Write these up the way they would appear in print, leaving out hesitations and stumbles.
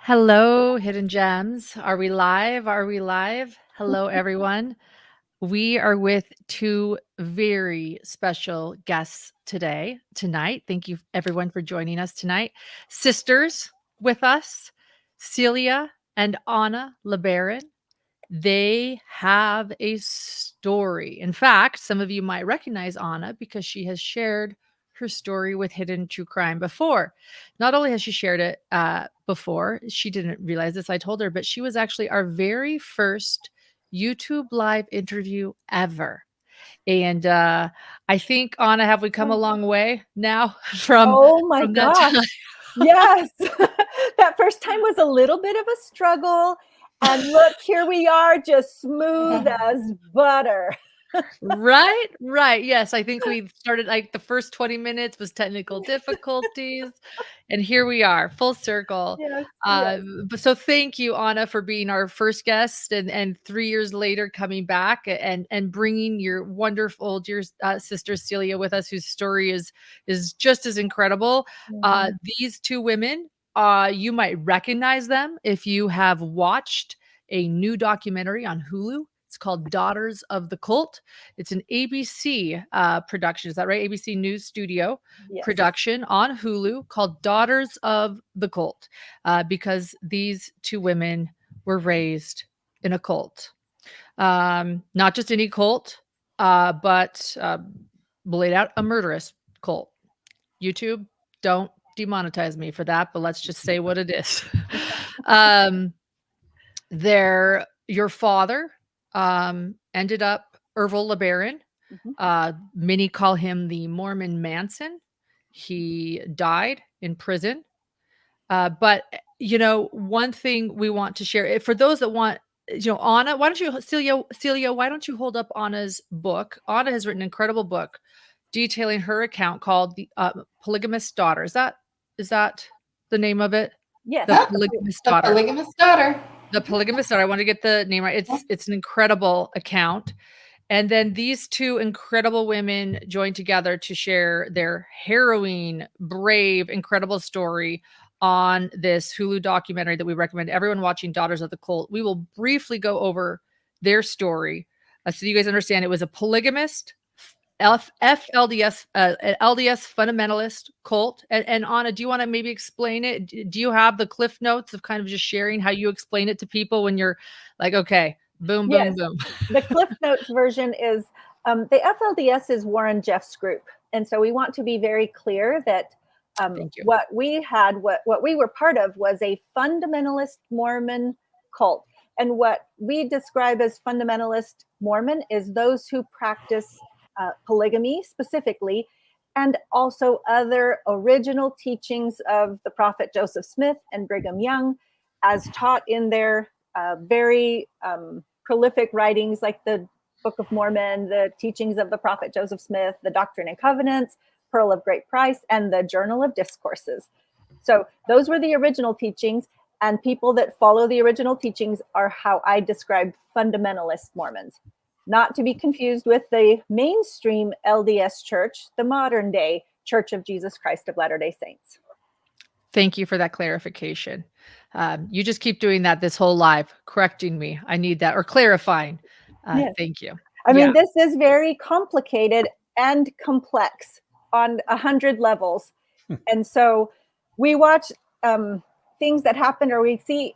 Hello, Hidden Gems. Are we live? Are we live? Hello, everyone. We are with two very special guests tonight. Thank you, everyone, for joining us tonight. Sisters with us, Celia and Anna LeBaron. They have a story. In fact, some of you might recognize Anna because she has shared her story with Hidden True Crime before. Not only has she shared it before, she didn't realize this, I told her, but she was actually our very first YouTube live interview ever. And I think, Anna, have we come a long way now from Oh my that gosh. time? Yes. That first time was a little bit of a struggle. And look, here we are, just smooth as butter. Right. Yes, I think we started like the first 20 minutes was technical difficulties, and here we are, full circle. Yes, yes. But so thank you, Anna, for being our first guest, and 3 years later coming back and bringing your wonderful dear sister Celia with us, whose story is just as incredible. These two women, you might recognize them if you have watched a new documentary on Hulu. It's called Daughters of the Cult. It's an ABC production. Is that right? ABC News Studio Yes. production on Hulu called Daughters of the Cult, because these two women were raised in a cult. Not just any cult, but laid out a murderous cult. YouTube, don't demonetize me for that, but let's just say what it is. Your father ended up Ervil LeBaron. Many call him the Mormon Manson. He died in prison. But one thing we want to share for those that want, Anna, why don't you, Celia, why don't you hold up Anna's book? Anna has written an incredible book detailing her account called the Polygamist Daughter. Is that the name of it? Yes. The Polygamist Daughter. Polygamist Daughter. The Polygamist Daughter. I want to get the name right. It's an incredible account. And then these two incredible women joined together to share their harrowing, brave, incredible story on this Hulu documentary that we recommend everyone watching, Daughters of the Cult. We will briefly go over their story so you guys understand it was a polygamist, FLDS, LDS fundamentalist cult. And Anna, do you want to maybe explain it? Do you have the cliff notes of kind of just sharing how you explain it to people when you're like, okay, boom, boom, boom? The cliff notes version is the FLDS is Warren Jeff's group. And so we want to be very clear that what we were part of was a fundamentalist Mormon cult. And what we describe as fundamentalist Mormon is those who practice polygamy specifically, and also other original teachings of the prophet Joseph Smith and Brigham Young, as taught in their very prolific writings like the Book of Mormon, the teachings of the prophet Joseph Smith, the Doctrine and Covenants, Pearl of Great Price, and the Journal of Discourses. So those were the original teachings, and people that follow the original teachings are how I describe fundamentalist Mormons. Not to be confused with the mainstream LDS church, the modern day Church of Jesus Christ of Latter-day Saints. Thank you for that clarification. You just keep doing that this whole live, correcting me. I need that, or clarifying. Yes. Thank you. I mean, this is very complicated and complex on 100 levels. And so we watch things that happen, or we see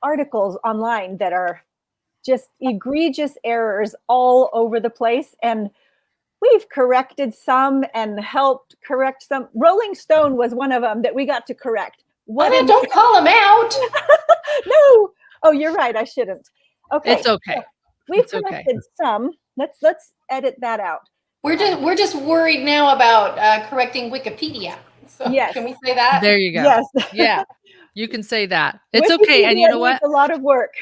articles online that are just egregious errors all over the place. And we've corrected some and helped correct some. Rolling Stone was one of them that we got to correct. Don't call them out. No. Oh, you're right. I shouldn't. Okay. It's okay. So we've corrected some. Let's edit that out. We're just worried now about correcting Wikipedia. So yes. Can we say that? There you go. Yes. Yeah. You can say that. It's Wikipedia okay. And you know what? A lot of work.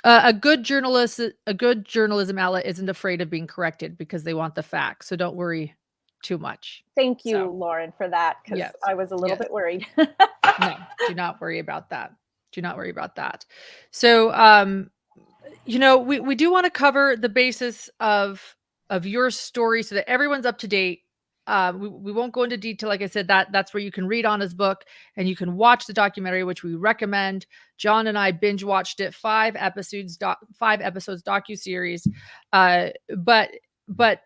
A good journalism outlet isn't afraid of being corrected because they want the facts. So don't worry too much. Thank you, Lauren, for that, because I was a little bit worried. No, do not worry about that. Do not worry about that. So, we do want to cover the basis of your story so that everyone's up to date we won't go into detail. Like I said, that's where you can read Anna's book and you can watch the documentary, which we recommend. John and I binge watched it, 5 episodes docuseries. But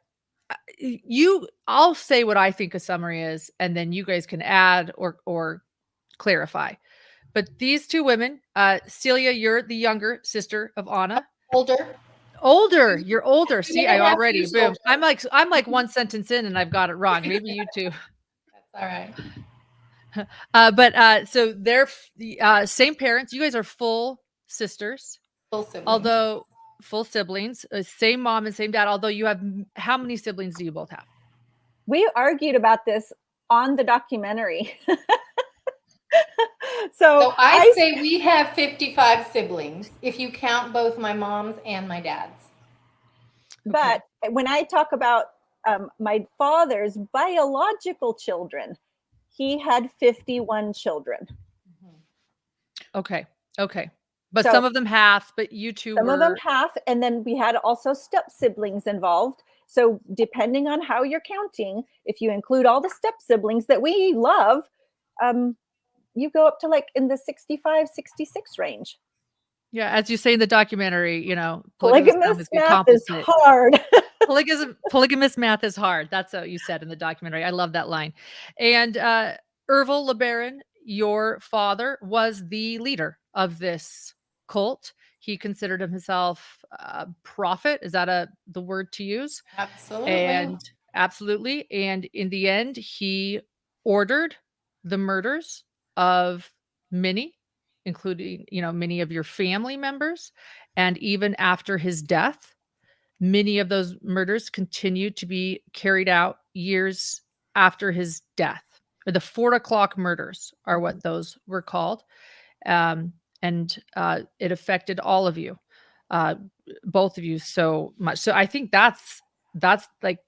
I'll say what I think a summary is, and then you guys can add or clarify. But these 2 women, Celia, you're the younger sister of Anna. Older. You're older. See, I already boom. I'm like 1 sentence in and I've got it wrong. Maybe you too. That's all right. So they're same parents. You guys are full sisters. Full siblings. Although full siblings, same mom and same dad. Although you have, how many siblings do you both have? We argued about this on the documentary. So I say we have 55 siblings, if you count both my mom's and my dad's. But when I talk about my father's biological children, he had 51 children. Okay. But so, some of them half, but you two some of them half. And then we had also step siblings involved. So depending on how you're counting, if you include all the step siblings that we love, you go up to like in the 65, 66 range. Yeah, as you say in the documentary, you know, polygamous math is hard. Polygamous math is hard. That's what you said in the documentary. I love that line. And Ervil LeBaron, your father, was the leader of this cult. He considered himself a prophet. Is that the word to use? Absolutely. And in the end, he ordered the murders of many, including, you know, many of your family members. And even after his death, many of those murders continued to be carried out years after his death. Or the 4 o'clock murders are what those were called. And it affected all of you, both of you, so much. So I think that's like,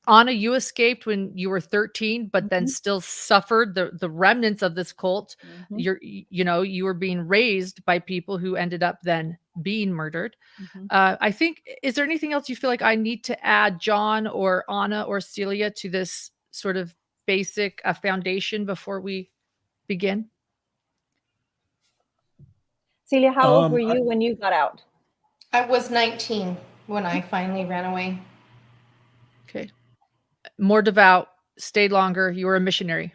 Anna, you escaped when you were 13, but then still suffered the remnants of this cult. You were being raised by people who ended up then being murdered. I think, is there anything else you feel like I need to add, John or Anna or Celia, to this sort of basic foundation before we begin? Celia, how old were you when you got out? I was 19 when I finally ran away. Okay. More devout, stayed longer. You were a missionary.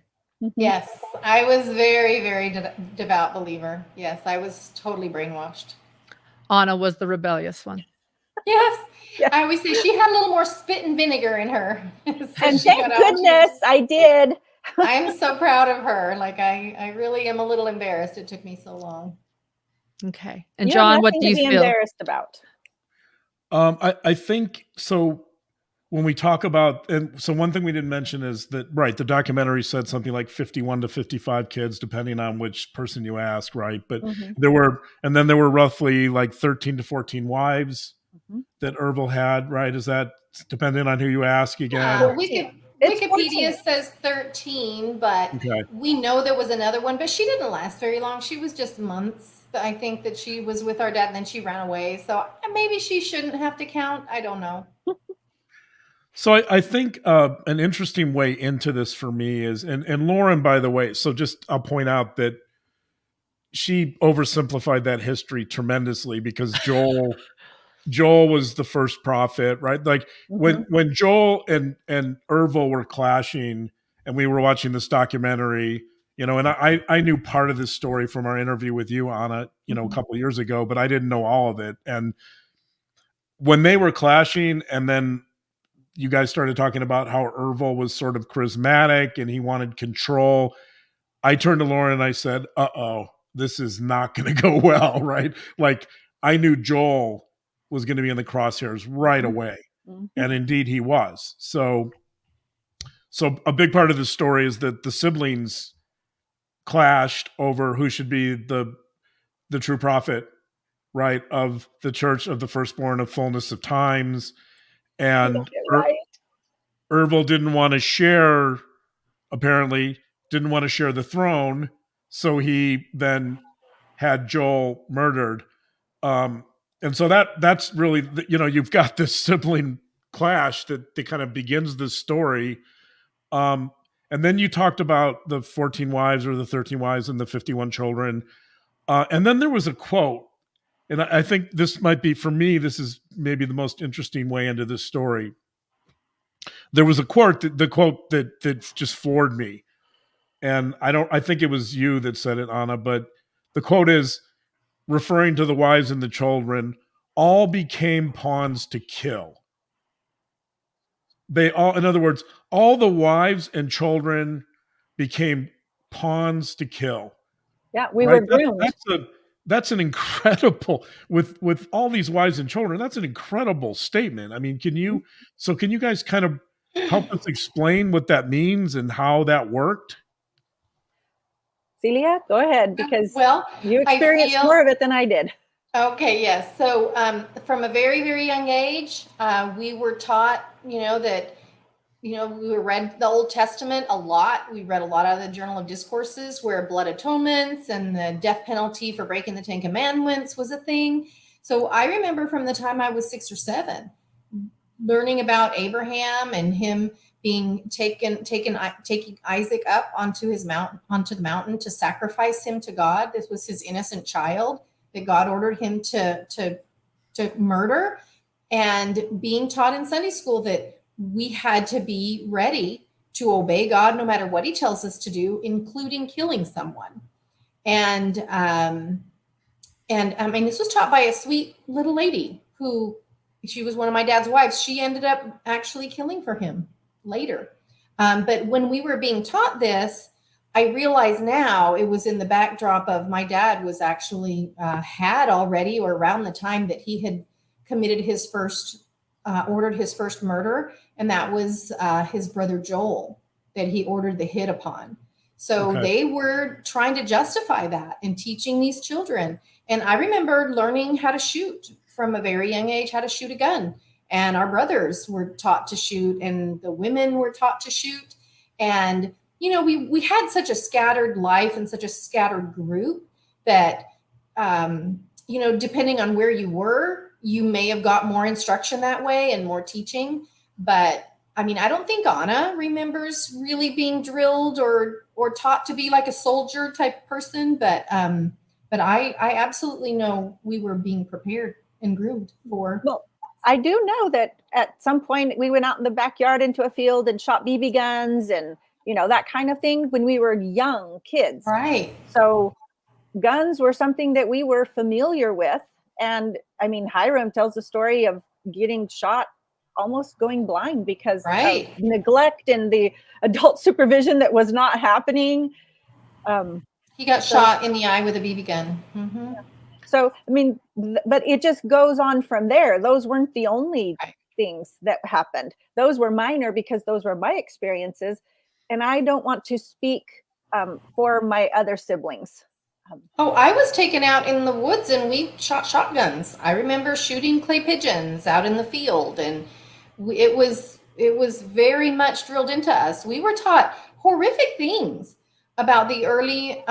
Yes, I was very, very devout believer. Yes, I was totally brainwashed. Anna was the rebellious one. Yes. I always say she had a little more spit and vinegar in her. So and thank goodness I did. I'm so proud of her. Like, I really am a little embarrassed it took me so long. Okay. And John, what do you feel? Embarrassed about? I think so. When we talk about, and so one thing we didn't mention is that, right, the documentary said something like 51 to 55 kids, depending on which person you ask, right? But there were roughly like 13 to 14 wives that Ervil had, right? Is that depending on who you ask again? Wikipedia says 13, but we know there was another one, but she didn't last very long. She was just months. I think that she was with our dad and then she ran away. So maybe she shouldn't have to count. I don't know. So I think an interesting way into this for me is, and Lauren, by the way, so just I'll point out that she oversimplified that history tremendously because Joel was the first prophet, right? Like when Joel and Ervil were clashing and we were watching this documentary, you know, and I knew part of this story from our interview with you, Anna, you know, a couple of years ago, but I didn't know all of it. And when they were clashing and then you guys started talking about how Ervil was sort of charismatic and he wanted control, I turned to Lauren and I said, this is not going to go well, right? Like, I knew Joel was going to be in the crosshairs right away. And indeed he was. So a big part of the story is that the siblings clashed over who should be the true prophet, right, of the church of the firstborn of fullness of times. And Ervil didn't want to share, apparently, didn't want to share the throne. So he then had Joel murdered. And so that's really, you know, you've got this sibling clash that kind of begins this story. And then you talked about the 14 wives or the 13 wives and the 51 children. And then there was a quote, and I think this might be, for me, this is maybe the most interesting way into this story. There was a quote, the quote that just floored me. And I think it was you that said it, Anna, but the quote is, referring to the wives and the children, all became pawns to kill. They all, in other words, all the wives and children became pawns to kill. Yeah, we were groomed. That's an incredible, with all these wives and children, that's an incredible statement. I mean, can you guys kind of help us explain what that means and how that worked? Celia, go ahead, because you experienced more of it than I did. Okay, yes. So from a very, very young age, we were taught, that, we read the Old Testament a lot. We read a lot out of the Journal of Discourses where blood atonements and the death penalty for breaking the 10 Commandments was a thing. So I remember from the time I was 6 or 7, learning about Abraham and him being taking Isaac up onto the mountain to sacrifice him to God. This was his innocent child that God ordered him to murder, and being taught in Sunday school that we had to be ready to obey God no matter what he tells us to do, including killing someone. And I mean, this was taught by a sweet little lady who, she was one of my dad's wives. She ended up actually killing for him later. But when we were being taught this, I realize now it was in the backdrop of my dad was actually had already, or around the time that he had committed his first, ordered his first murder. And that was his brother Joel that he ordered the hit upon. So they were trying to justify that and teaching these children. And I remember learning how to shoot from a very young age, how to shoot a gun. And our brothers were taught to shoot, and the women were taught to shoot. And we had such a scattered life and such a scattered group that, depending on where you were, you may have got more instruction that way and more teaching. But I mean, I don't think Anna remembers really being drilled or taught to be like a soldier type person. But I absolutely know we were being prepared and groomed for. Well, I do know that at some point we went out in the backyard into a field and shot BB guns and that kind of thing when we were young kids. Right. So guns were something that we were familiar with. And I mean, Hiram tells the story of getting shot, almost going blind because of neglect and the adult supervision that was not happening. He got shot in the eye with a BB gun. Mm-hmm. So, I mean, but it just goes on from there. Those weren't the only things that happened. Those were minor because those were my experiences. And I don't want to speak for my other siblings. I was taken out in the woods and we shot shotguns. I remember shooting clay pigeons out in the field, and it was very much drilled into us. We were taught horrific things about the early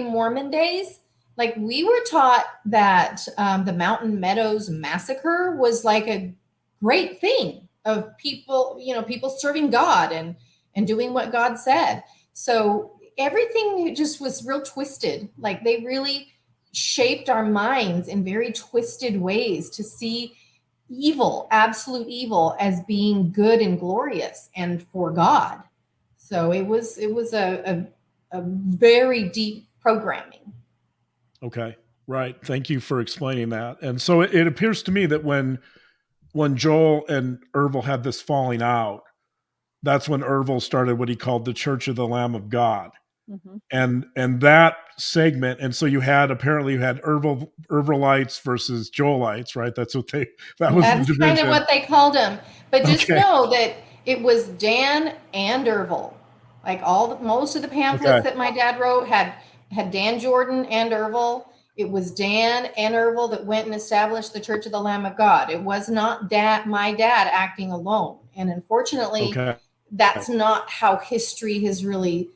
Mormon days. Like, we were taught that the Mountain Meadows massacre was like a great thing of people, people serving God and doing what God said. So everything just was real twisted. Like, they really shaped our minds in very twisted ways to see evil, absolute evil, as being good and glorious and for God. So it was a very deep programming. Okay. Right. Thank you for explaining that. And so it appears to me that when Joel and Ervil had this falling out, that's when Ervil started what he called the Church of the Lamb of God. Mm-hmm. And that segment, and so you had Ervilites versus Joelites, right? That's what that's kind of what they called them. But just know that it was Dan and Ervil. Like, most of the pamphlets that my dad wrote had Dan Jordan and Ervil. It was Dan and Ervil that went and established the Church of the Lamb of God. It was not my dad acting alone. And unfortunately, that's not how history has really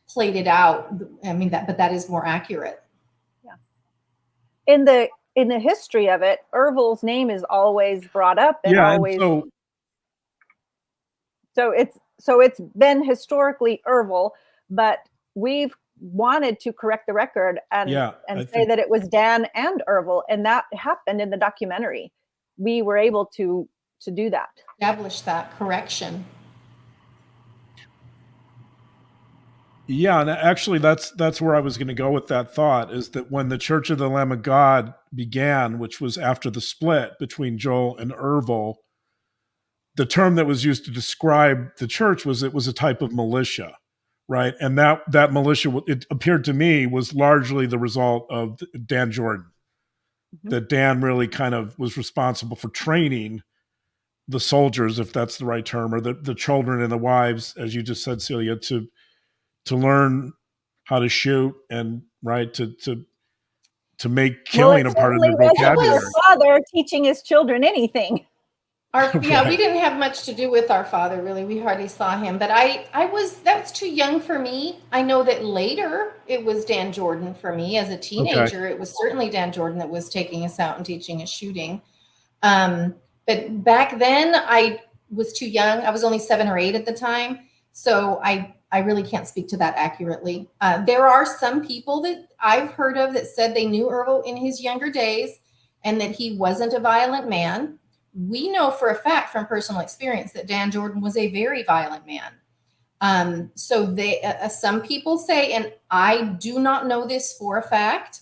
played it out. I mean, but that is more accurate. Yeah. In the in the history of it, Ervil's name is always brought up and always. And so it's been historically Ervil, but we've wanted to correct the record and say that it was Dan and Ervil, and that happened in the documentary. We were able to do that. Establish that correction. Yeah, and actually that's where I was going to go with that thought, is that when the Church of the Lamb of God began, which was after the split between Joel and Ervil, the term that was used to describe the church was it was a type of militia, right? And that militia, it appeared to me, was largely the result of Dan Jordan. Mm-hmm. That Dan really kind of was responsible for training the soldiers, if that's the right term, or the children and the wives, as you just said, Celia, to learn how to shoot and to make killing a part of their vocabulary. His father teaching his children anything. We didn't have much to do with our father, really. We hardly saw him, but that was too young for me. I know that later it was Dan Jordan for me as a teenager. Okay. It was certainly Dan Jordan that was taking us out and teaching us shooting. But back then I was too young. I was only 7 or 8 at the time. So I really can't speak to that accurately. There are some people that I've heard of that said they knew Ervil in his younger days and that he wasn't a violent man. We know for a fact from personal experience that Dan Jordan was a very violent man. So some people say, and I do not know this for a fact,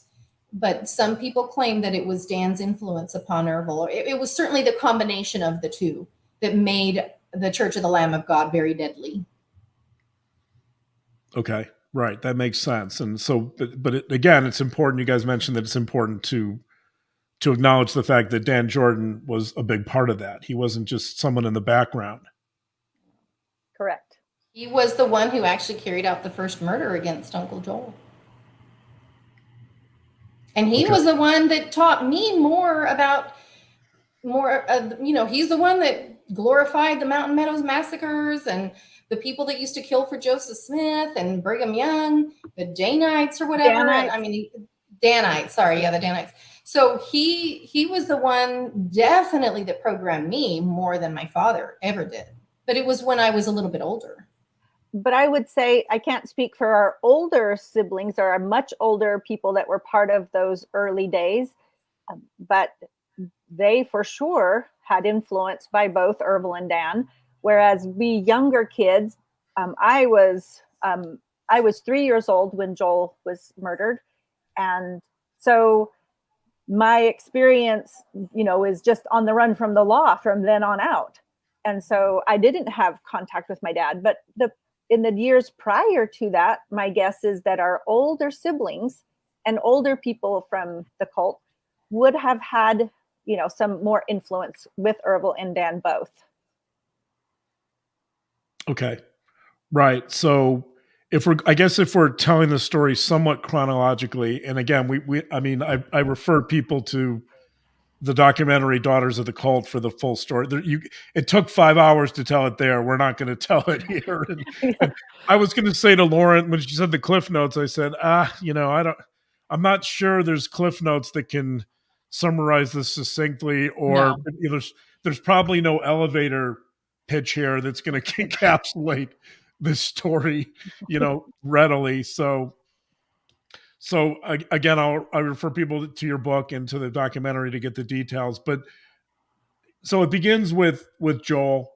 but some people claim that it was Dan's influence upon Ervil. It was certainly the combination of the two that made the Church of the Lamb of God very deadly. Okay, right. That makes sense. And so, but again, it's important. You guys mentioned that it's important to acknowledge the fact that Dan Jordan was a big part of that. He wasn't just someone in the background. Correct. He was the one who actually carried out the first murder against Uncle Joel. And he was the one that taught me he's the one that glorified the Mountain Meadows massacres and the people that used to kill for Joseph Smith and Brigham Young, the Danites or whatever. Danites. Sorry. Yeah, the Danites. So he was the one definitely that programmed me more than my father ever did. But it was when I was a little bit older. But I would say, I can't speak for our older siblings or our much older people that were part of those early days, but they for sure had influence by both Ervil and Dan. Whereas we younger kids, I was 3 years old when Joel was murdered. And so my experience, is just on the run from the law from then on out. And so I didn't have contact with my dad. But in the years prior to that, my guess is that our older siblings and older people from the cult would have had, some more influence with Ervil and Dan both. Okay. Right. So if we're telling the story somewhat chronologically, and again, I refer people to the documentary Daughters of the Cult for the full story. It took 5 hours to tell it there. We're not going to tell it here. And I was going to say to Lauren, when she said the Cliff Notes, I said, I'm not sure there's Cliff Notes that can summarize this succinctly, or there's probably no elevator pitch here that's going to encapsulate this story, readily. So again, I refer people to your book and to the documentary to get the details. But so it begins with Joel,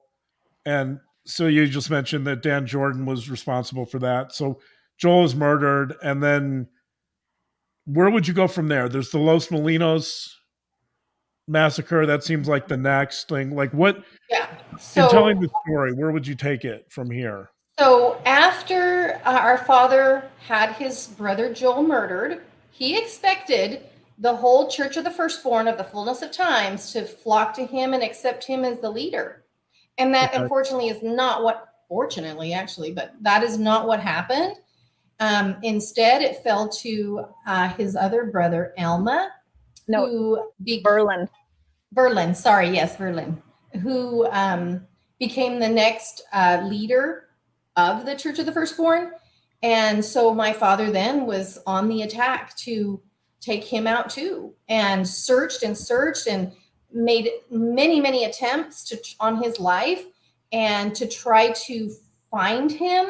and so you just mentioned that Dan Jordan was responsible for that. So Joel is murdered, and then where would you go from there? There's the Los Molinos massacre. That seems like the next thing. Like what? Yeah. So, in telling the story, where would you take it from here? So after our father had his brother Joel murdered, he expected the whole Church of the Firstborn of the fullness of times to flock to him and accept him as the leader. And that unfortunately is not what, fortunately actually, but that is not what happened. Instead, it fell to his other brother, Verlin. Verlin, who became the next leader of the Church of the Firstborn. And so my father then was on the attack to take him out too, and searched and made many attempts on his life and to try to find him.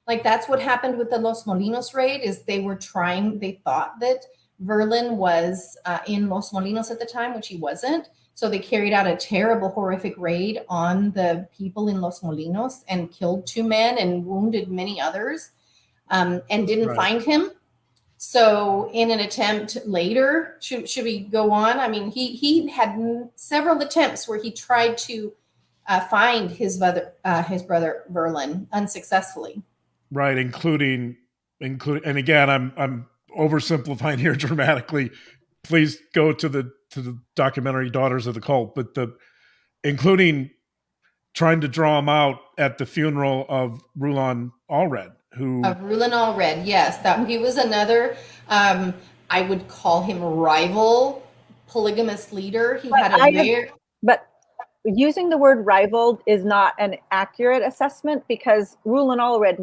Like that's what happened with the Los Molinos raid, is they thought that Verlin was in Los Molinos at the time, which he wasn't. So they carried out a terrible, horrific raid on the people in Los Molinos and killed 2 men and wounded many others, and didn't find him. So in an attempt later, should we go on? I mean, he had several attempts where he tried to find his brother Verlin unsuccessfully. Right, including, and again, I'm oversimplifying here dramatically. Please go to the documentary Daughters of the Cult, but including trying to draw him out at the funeral of Rulon Allred, Rulon Allred, yes, that he was another. I would call him rival polygamist leader. He had but using the word rival is not an accurate assessment, because Rulon Allred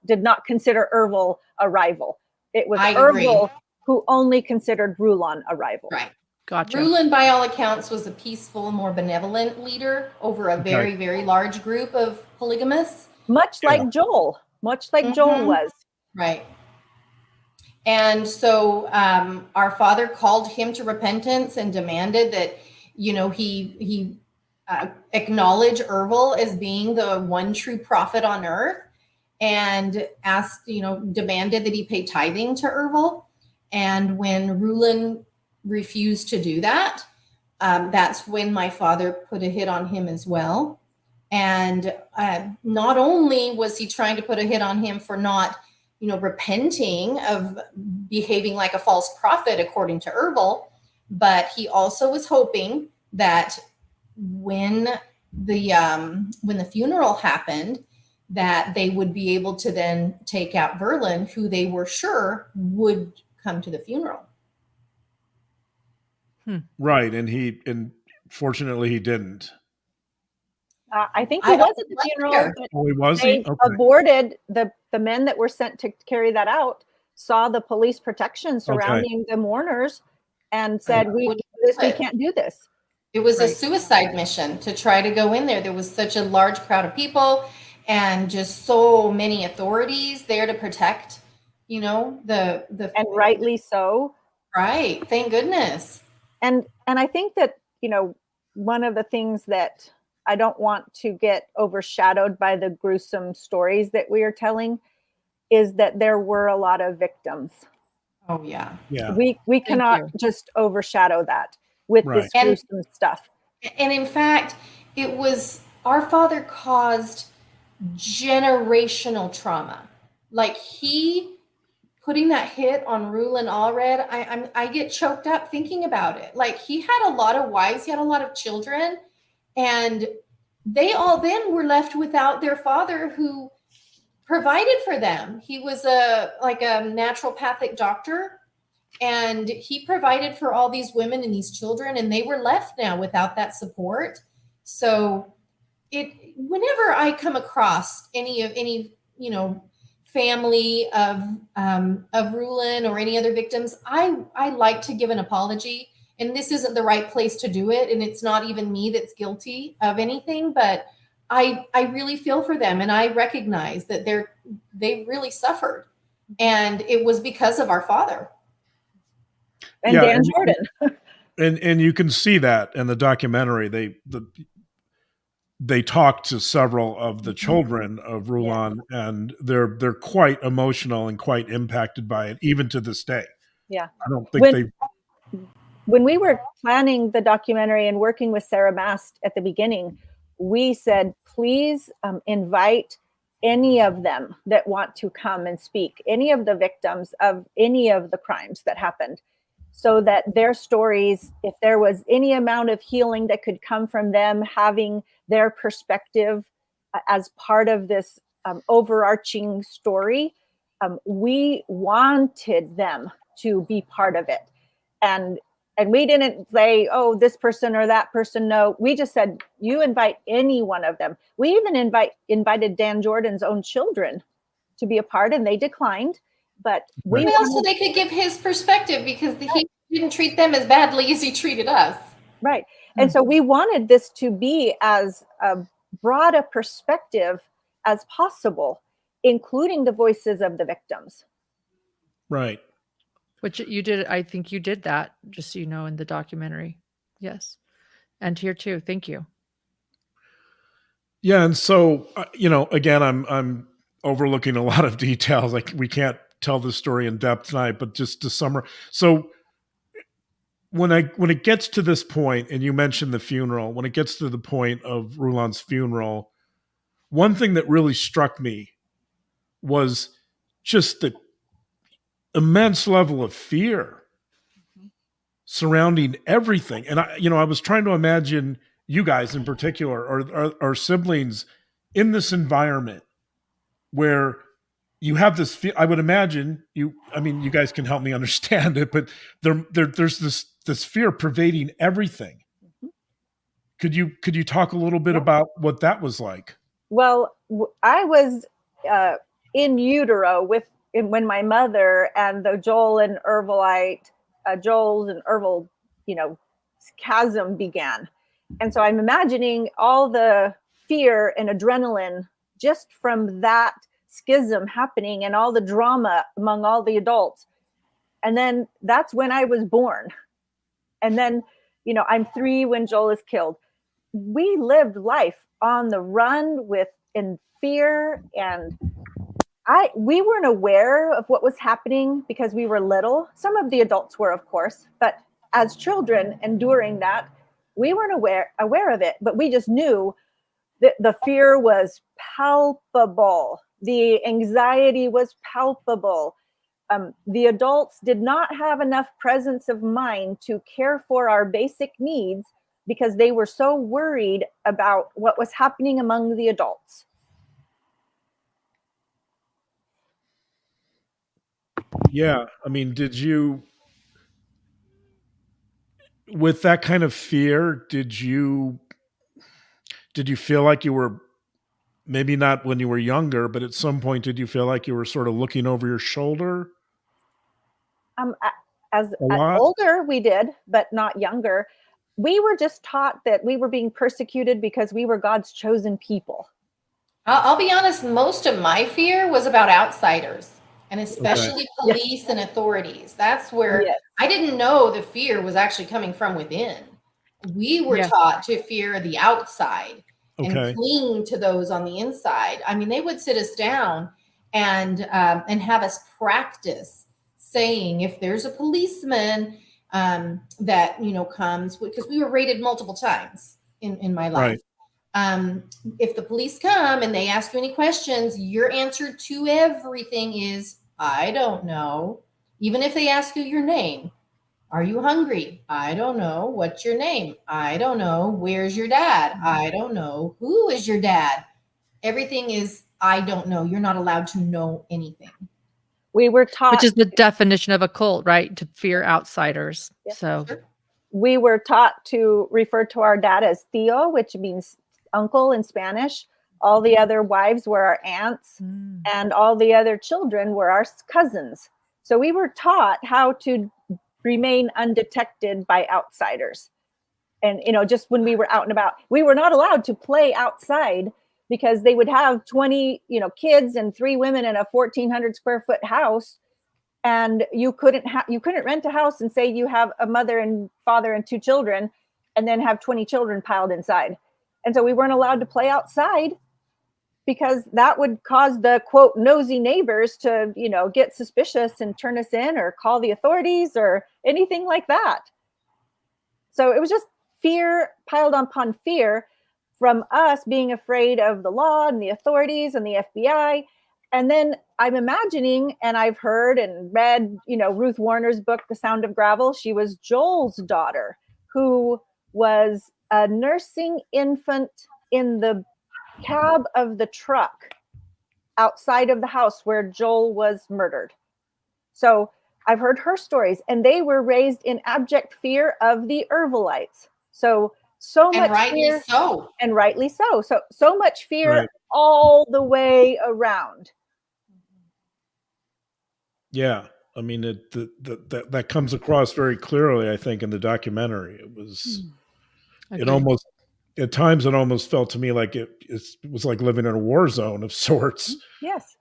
did not consider Ervil a rival. It was Ervil who only considered Rulon a rival. Right. Gotcha. Rulon, by all accounts, was a peaceful, more benevolent leader over a very, very large group of polygamists. Much like Joel was. Right. And so our father called him to repentance and demanded that, he acknowledge Ervil as being the one true prophet on earth, and demanded that he pay tithing to Ervil. And when Rulon refused to do that, that's when my father put a hit on him as well. And not only was he trying to put a hit on him for not, repenting of behaving like a false prophet, according to Ervil, but he also was hoping that when the funeral happened, that they would be able to then take out Verlin, who they were sure would come to the funeral. Right, and fortunately he didn't. I think he was at the funeral. Oh, he was? They aborted the men that were sent to carry that out, saw the police protection surrounding the mourners, and said, we can't do this. It was a suicide mission to try to go in there. There was such a large crowd of people and just so many authorities there to protect, the and rightly so. Right. Thank goodness. And I think that, one of the things that I don't want to get overshadowed by the gruesome stories that we are telling is that there were a lot of victims. Oh yeah. Yeah. We cannot just overshadow that with this gruesome stuff. And in fact, it was, our father caused generational trauma. Like putting that hit on Rulon Allred, I get choked up thinking about it. Like he had a lot of wives, he had a lot of children, and they all then were left without their father, who provided for them. He was a naturopathic doctor, and he provided for all these women and these children, and they were left now without that support. So whenever I come across any family of Rulon or any other victims, I like to give an apology. And this isn't the right place to do it, and it's not even me that's guilty of anything, but I really feel for them, and I recognize that they really suffered, and it was because of our father. And Dan Jordan. And you can see that in the documentary. They talked to several of the children of Rulon, and they're quite emotional and quite impacted by it, even to this day. Yeah. I don't think when we were planning the documentary and working with Sarah Mast at the beginning, we said, please invite any of them that want to come and speak, any of the victims of any of the crimes that happened, so that their stories, if there was any amount of healing that could come from them having their perspective as part of this overarching story, we wanted them to be part of it. And we didn't say, oh, this person or that person. No, we just said, you invite any one of them. We even invited Dan Jordan's own children to be a part, and they declined. but we also they could give his perspective because he didn't treat them as badly as he treated us. Right. And so we wanted this to be as broad a perspective as possible, including the voices of the victims. Right. Which you did. I think you did that, just so you know, in the documentary. Yes. And here too. Thank you. Yeah. And so, again, I'm overlooking a lot of details. Like, we can't tell the story in depth tonight, but just to summarize. So when it gets to this point, and you mentioned the funeral, when it gets to the point of Rouland's funeral, one thing that really struck me was just the immense level of fear surrounding everything. And I was trying to imagine you guys in particular, or our siblings, in this environment where you have this I would imagine you guys can help me understand it, but there's this fear pervading everything. Could you talk a little bit about what that was like? Well, I was in utero when my mother and the Joel and Ervilite, Joel's and Ervil, chasm began. And so I'm imagining all the fear and adrenaline just from that schism happening and all the drama among all the adults. And then that's when I was born. And then, I'm 3 when Joel is killed. We lived life on the run in fear, and we weren't aware of what was happening because we were little. Some of the adults were, of course, but as children enduring that, we weren't aware of it, but we just knew that the fear was palpable. The anxiety was palpable. The adults did not have enough presence of mind to care for our basic needs because they were so worried about what was happening among the adults. Yeah. I mean, with that kind of fear, did you feel like you were, maybe not when you were younger, but at some point, did you feel like you were sort of looking over your shoulder? As older, we did, but not younger. We were just taught that we were being persecuted because we were God's chosen people. I'll be honest, most of my fear was about outsiders, and especially police and authorities. That's where I didn't know the fear was actually coming from within. We were taught to fear the outside and cling to those on the inside. I mean, they would sit us down and have us practice saying, if there's a policeman that comes, because we were raided multiple times in my life. Right. If the police come and they ask you any questions, your answer to everything is, I don't know. Even if they ask you your name. Are you hungry? I don't know. What's your name? I don't know. Where's your dad? I don't know. Who is your dad? Everything is, I don't know. You're not allowed to know anything. We were taught, which is the definition of a cult, right? To fear outsiders. Yeah, so we were taught to refer to our dad as Tío, which means uncle in Spanish. All the other wives were our aunts, and all the other children were our cousins. So we were taught how to remain undetected by outsiders. And, just when we were out and about, we were not allowed to play outside because they would have 20, kids and 3 women in a 1,400 square foot house. And you couldn't rent a house and say you have a mother and father and 2 children and then have 20 children piled inside. And so we weren't allowed to play outside because that would cause the quote nosy neighbors to, get suspicious and turn us in or call the authorities or anything like that. So it was just fear piled upon fear from us being afraid of the law and the authorities and the FBI. And then I'm imagining, and I've heard and read, Ruth Warner's book, The Sound of Gravel. She was Joel's daughter, who was a nursing infant in the cab of the truck outside of the house where Joel was murdered. So I've heard her stories, and they were raised in abject fear of the Ervilites. So much fear, and rightly so. So much fear all the way around. Yeah. I mean, that comes across very clearly, I think, in the documentary. It was, it almost, at times, it almost felt to me like it was like living in a war zone of sorts. Yes.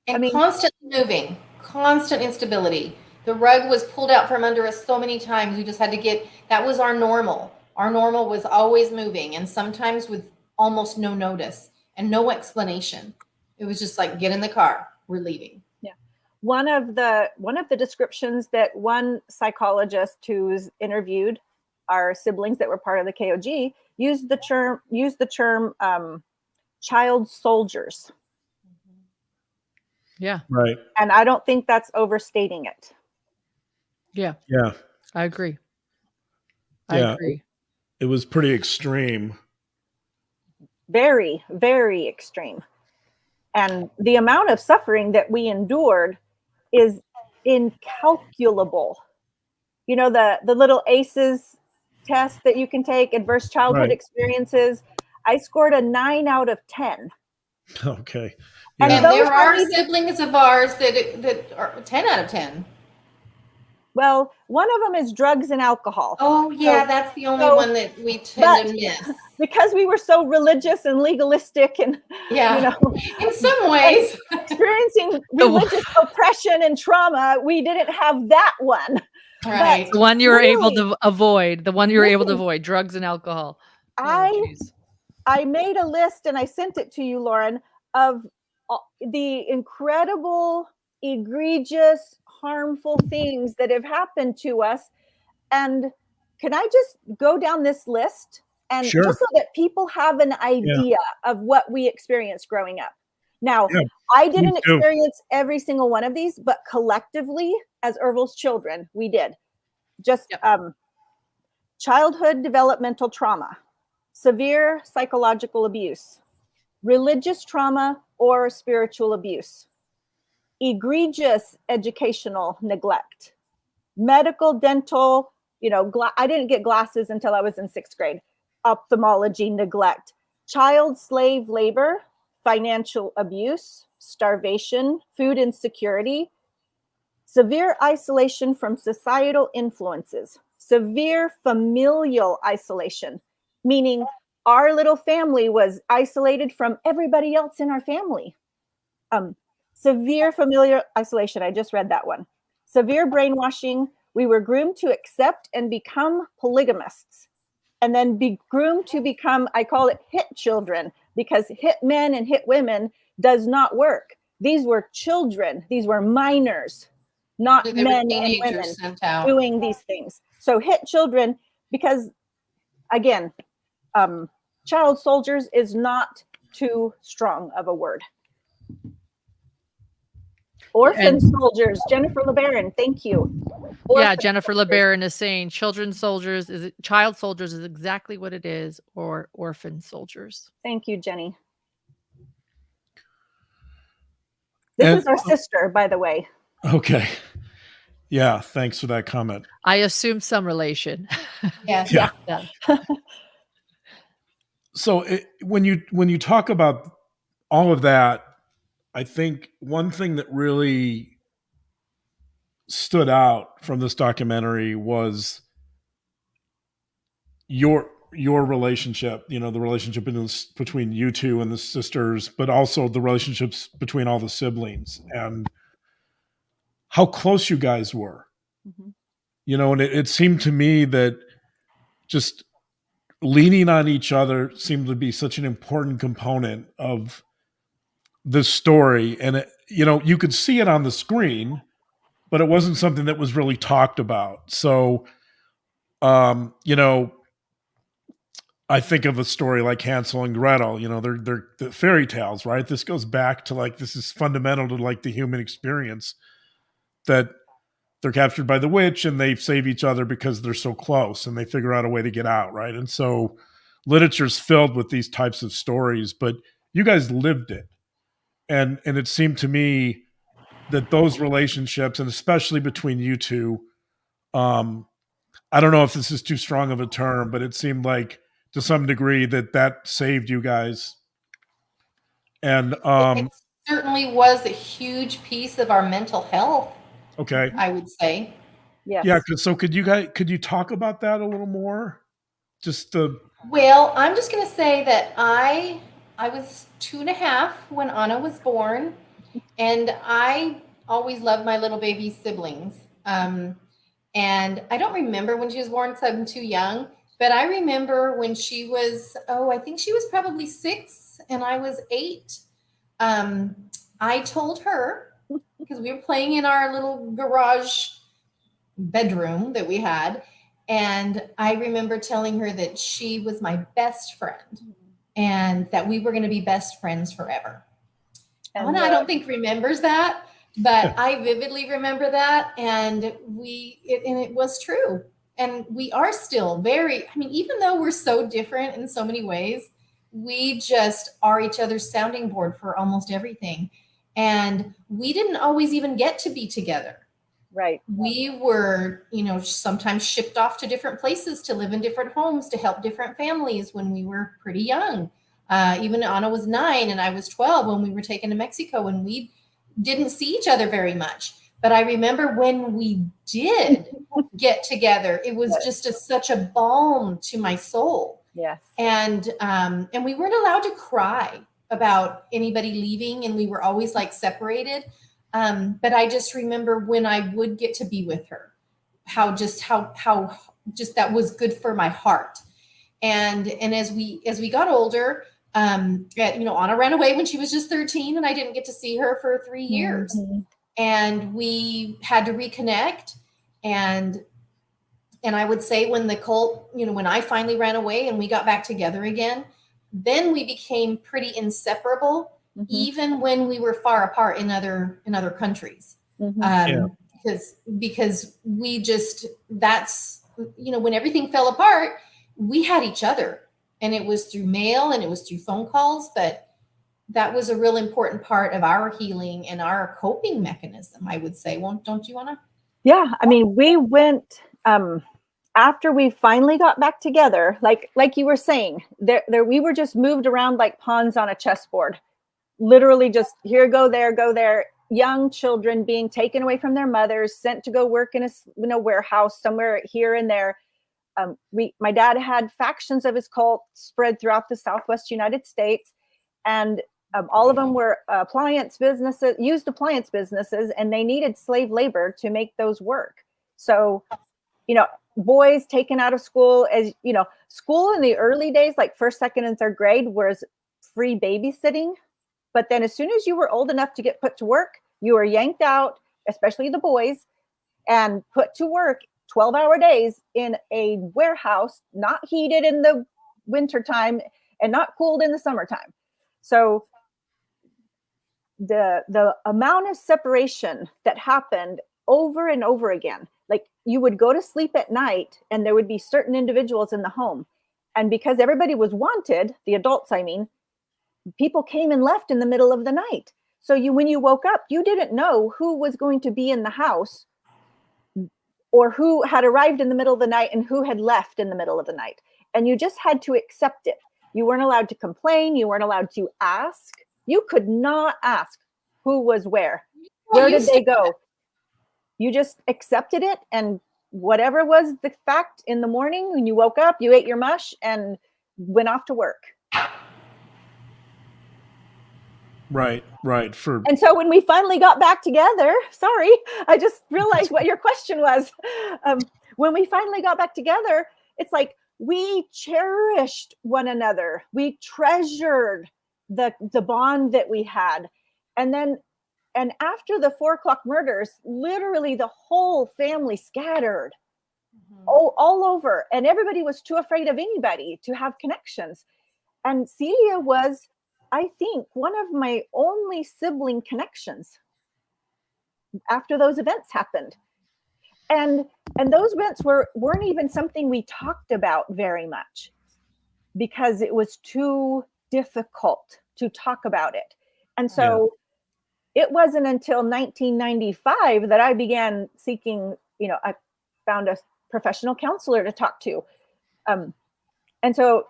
And constantly moving, constant instability. The rug was pulled out from under us so many times. We just had to that was our normal. Our normal was always moving, and sometimes with almost no notice and no explanation. It was just like, get in the car, we're leaving. Yeah. One of the descriptions that one psychologist who's interviewed our siblings that were part of the KOG used the term child soldiers. Yeah. Right. And I don't think that's overstating it. Yeah. Yeah. I agree. I agree. It was pretty extreme. Very, very extreme. And the amount of suffering that we endured is incalculable. You know, the little ACEs test that you can take, adverse childhood experiences. I scored a 9 out of 10. Okay. Yeah. And there are siblings of ours that are 10 out of 10. Well, one of them is drugs and alcohol. Oh, yeah, so, that's the only one that we tend to miss. Because we were so religious and legalistic and, in some ways, experiencing religious oppression and trauma, we didn't have that one. Right. The one you were able to avoid, drugs and alcohol. I made a list and I sent it to you, Lauren, of the incredible, egregious, harmful things that have happened to us. And can I just go down this list and just so that people have an idea of what we experienced growing up? Now, I didn't experience every single one of these, but collectively as Ervil's children, we did. Just childhood developmental trauma, severe psychological abuse, religious trauma or spiritual abuse, egregious educational neglect, medical, dental, I didn't get glasses until I was in 6th grade, ophthalmology neglect, child slave labor, financial abuse, starvation, food insecurity, severe isolation from societal influences, severe familial isolation, meaning our little family was isolated from everybody else in our family. Severe familial isolation. I just read that one. Severe brainwashing. We were groomed to accept and become polygamists, and then be groomed to become, I call it hit children, because hit men and hit women does not work. These were children. These were minors, not men and women doing these things. So hit children, because again, child soldiers is not too strong of a word. Orphan soldiers, Jennifer LeBaron, thank you. Jennifer LeBaron is saying child soldiers is exactly what it is, or orphan soldiers. Thank you, Jenny. This is our sister, by the way. Okay. Yeah, thanks for that comment. I assume some relation. Yeah. So when you talk about all of that, I think one thing that really stood out from this documentary was your relationship, the relationship between you two and the sisters, but also the relationships between all the siblings and how close you guys were. Mm-hmm. And it seemed to me that just leaning on each other seemed to be such an important component of this story. And you could see it on the screen, but it wasn't something that was really talked about. So, I think of a story like Hansel and Gretel, they're the fairy tales, right? This goes back to this is fundamental to the human experience, that they're captured by the witch and they save each other because they're so close and they figure out a way to get out, right? And so literature's filled with these types of stories, but you guys lived it. And it seemed to me that those relationships, and especially between you two, I don't know if this is too strong of a term, but it seemed like to some degree that saved you guys. And it certainly was a huge piece of our mental health. Okay. I would say. Yes. Yeah. So could you talk about that a little more? Well, I'm just going to say that I was 2.5 when Anna was born, and I always loved my little baby siblings. And I don't remember when she was born because I'm too young, but I remember when she was, I think she was probably 6 and I was 8. I told her, because we were playing in our little garage bedroom that we had, and I remember telling her that she was my best friend and that we were going to be best friends forever. And Anna, I don't think remembers that, but I vividly remember that, and it was true. And we are still very, I mean, even though we're so different in so many ways, we just are each other's sounding board for almost everything. And we didn't always even get to be together. Right. We were, sometimes shipped off to different places to live in different homes to help different families when we were pretty young. Even Anna was 9 and I was 12 when we were taken to Mexico, and we didn't see each other very much. But I remember when we did get together, it was just such a balm to my soul. Yes. And we weren't allowed to cry about anybody leaving, and we were always like separated. But I just remember when I would get to be with her, how that was good for my heart. And as we got older, Anna ran away when she was just 13, and I didn't get to see her for 3 years. Mm-hmm. And we had to reconnect. And I would say when when I finally ran away and we got back together again, then we became pretty inseparable. Mm-hmm. Even when we were far apart in other countries. Mm-hmm. Because we just, that's, when everything fell apart, we had each other, and it was through mail and it was through phone calls, but that was a real important part of our healing and our coping mechanism, I would say. Don't you want to? Yeah. I mean, we went, after we finally got back together, like you were saying, there we were just moved around like pawns on a chessboard. Literally just here, go there, young children being taken away from their mothers, sent to go work in a warehouse somewhere here and there. My dad had factions of his cult spread throughout the Southwest United States, and all of them were used appliance businesses, and they needed slave labor to make those work. So, boys taken out of school, school in the early days, like 1st, 2nd, and 3rd grade, was free babysitting. But then as soon as you were old enough to get put to work, you were yanked out, especially the boys, and put to work 12-hour days in a warehouse, not heated in the wintertime and not cooled in the summertime. So the amount of separation that happened over and over again, like you would go to sleep at night and there would be certain individuals in the home. And because everybody was wanted, the adults, I mean, people came and left in the middle of the night. So when you woke up, you didn't know who was going to be in the house or who had arrived in the middle of the night and who had left in the middle of the night. And you just had to accept it. You weren't allowed to complain. You weren't allowed to ask. You could not ask who was where. Where did they go? You just accepted it. And whatever was the fact in the morning, when you woke up, you ate your mush and went off to work. Right. And so when we finally got back together, sorry, I just realized what your question was. When we finally got back together, it's like we cherished one another. We treasured the bond that we had. And after the 4 o'clock murders, literally the whole family scattered all over. And everybody was too afraid of anybody to have connections. And Celia was, I think, one of my only sibling connections after those events happened. And those events weren't even something we talked about very much because it was too difficult to talk about it. And so it wasn't until 1995 that I began seeking, I found a professional counselor to talk to. And so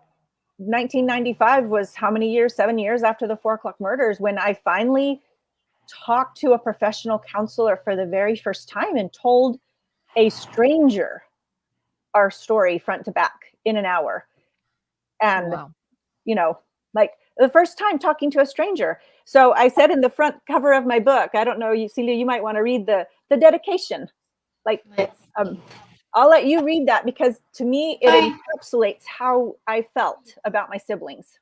1995 was how many years? 7 years after the 4 o'clock murders when I finally talked to a professional counselor for the very first time and told a stranger our story front to back in an hour. And, Wow. like the first time talking to a stranger. So I said in the front cover of my book, I don't know, Celia, you might want to read the dedication. Like, I'll let you read that, because to me, it encapsulates how I felt about my siblings.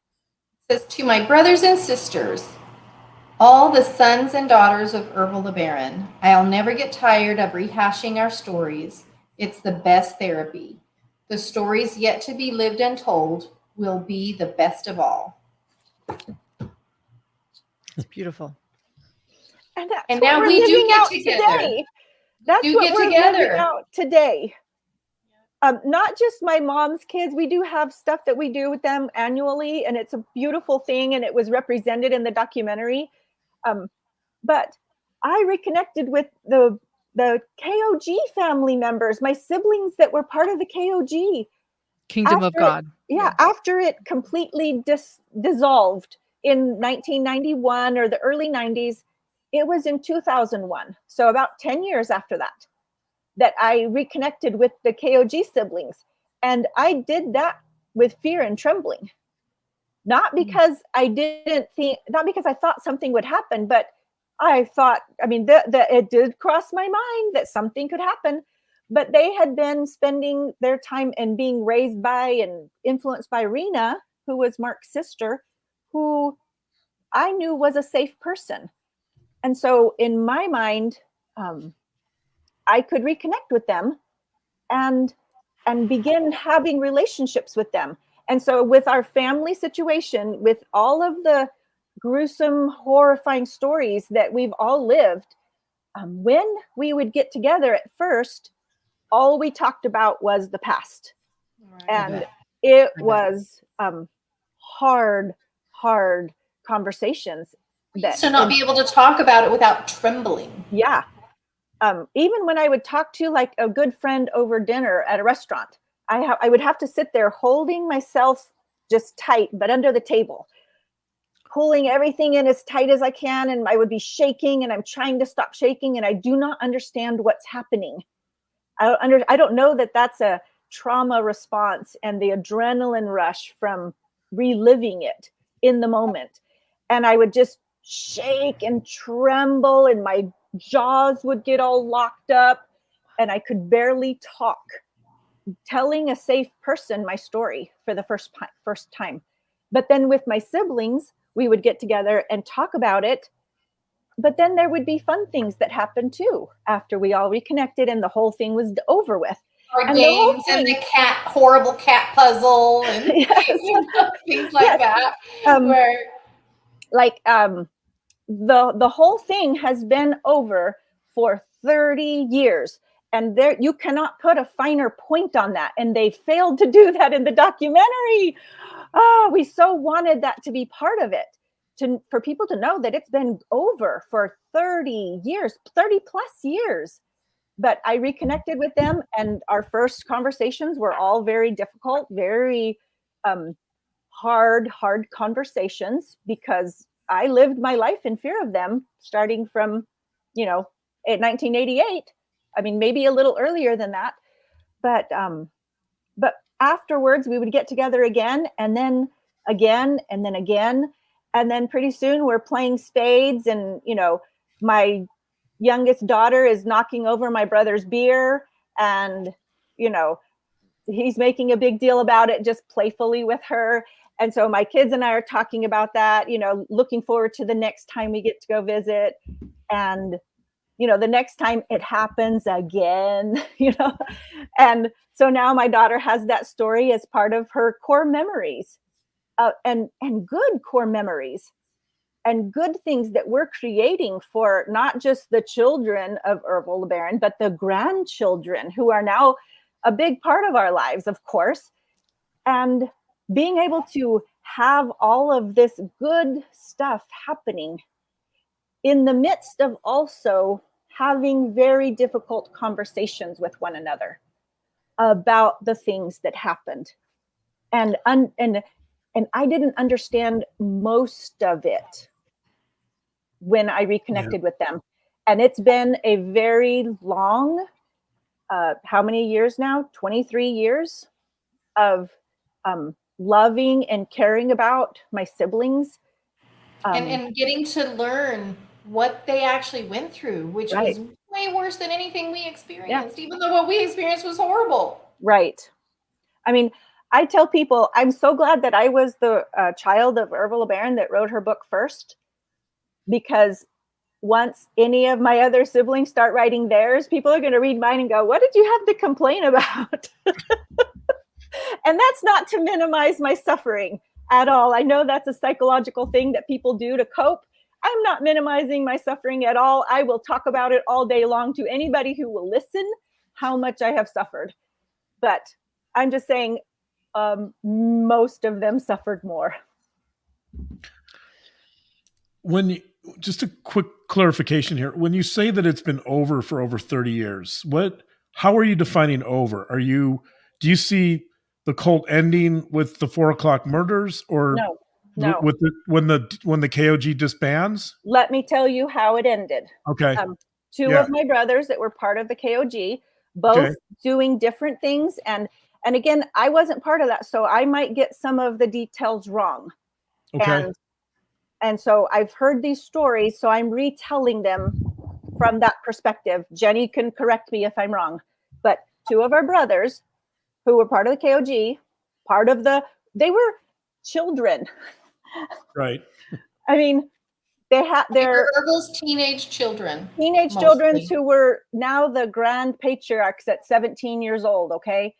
It says, to my brothers and sisters, all the sons and daughters of Ervil LeBaron, I'll never get tired of rehashing our stories. It's the best therapy. The stories yet to be lived and told will be the best of all. It's beautiful. And now we do get together. Today. That's what we're living out today. Not just my mom's kids. We do have stuff that we do with them annually, and it's a beautiful thing, and it was represented in the documentary. But I reconnected with the KOG family members, my siblings that were part of the KOG. Kingdom of God. After it completely dissolved in 1991 or the early 90s, it was in 2001. So about 10 years after that I reconnected with the KOG siblings. And I did that with fear and trembling. Not because not because I thought something would happen, but I thought, it did cross my mind that something could happen. But they had been spending their time and being raised by and influenced by Rena, who was Mark's sister, who I knew was a safe person. And so in my mind, I could reconnect with them and begin having relationships with them. And so with our family situation, with all of the gruesome, horrifying stories that we've all lived, when we would get together at first, all we talked about was the past. Right. And it was hard conversations. To not be able to talk about it without trembling. Yeah. Even when I would talk to like a good friend over dinner at a restaurant, I would have to sit there holding myself just tight, but under the table, pulling everything in as tight as I can. And I would be shaking, and I'm trying to stop shaking, and I do not understand what's happening. I don't know that that's a trauma response and the adrenaline rush from reliving it in the moment. And I would just shake and tremble, and my jaws would get all locked up, and I could barely talk, telling a safe person my story for the first time. But then with my siblings, we would get together and talk about it. But then there would be fun things that happened too after we all reconnected and the whole thing was over with. And games and the horrible cat puzzle and things like that. Where the whole thing has been over for 30 years. And there, you cannot put a finer point on that. And they failed to do that in the documentary. We so wanted that to be part of it, for people to know that it's been over for 30 years, 30 plus years. But I reconnected with them, and our first conversations were all very difficult, very hard conversations, because I lived my life in fear of them starting from, in 1988. I mean, maybe a little earlier than that. But afterwards, we would get together again, and then again, and then again. And then pretty soon we're playing spades, and, my youngest daughter is knocking over my brother's beer, and, he's making a big deal about it, just playfully with her. And so my kids and I are talking about that, looking forward to the next time we get to go visit. And, the next time it happens again, and so now my daughter has that story as part of her core memories, and good core memories, and good things that we're creating for not just the children of Ervil LeBaron, but the grandchildren, who are now a big part of our lives, of course. And being able to have all of this good stuff happening in the midst of also having very difficult conversations with one another about the things that happened. And I didn't understand most of it. when I reconnected with them. And it's been a very long, how many years now? 23 years of loving and caring about my siblings. And getting to learn what they actually went through, which was way worse than anything we experienced, even though what we experienced was horrible. Right. I mean, I tell people, I'm so glad that I was the child of Ervil LeBaron that wrote her book first, because once any of my other siblings start writing theirs, people are going to read mine and go, what did you have to complain about? And that's not to minimize my suffering at all. I know that's a psychological thing that people do to cope. I'm not minimizing my suffering at all. I will talk about it all day long to anybody who will listen, how much I have suffered. But I'm just saying, most of them suffered more. Just a quick clarification here. When you say that it's been over for over 30 years, how are you defining over? Do you see the cult ending with the 4 o'clock murders, or no. when the KOG disbands? Let me tell you how it ended. Okay. Two of my brothers that were part of the KOG, both doing different things. And again, I wasn't part of that, so I might get some of the details wrong. Okay. And so I've heard these stories, so I'm retelling them from that perspective. Jenny can correct me if I'm wrong. But two of our brothers who were part of the KOG, they were children. Right. I mean, they had their Ervil's teenage children who were now the grand patriarchs at 17 years old. Okay.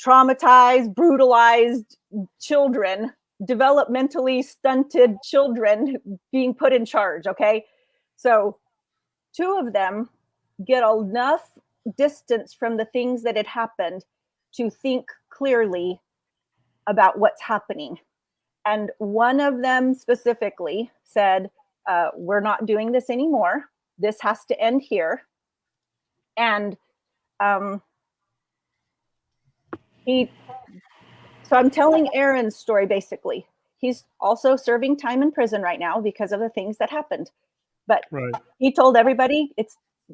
Traumatized, brutalized children, developmentally stunted children being put in charge. Okay. So two of them get enough distance from the things that had happened to think clearly about what's happening. And one of them specifically said, we're not doing this anymore. This has to end here. And so I'm telling Aaron's story, basically. He's also serving time in prison right now because of the things that happened. But he told everybody,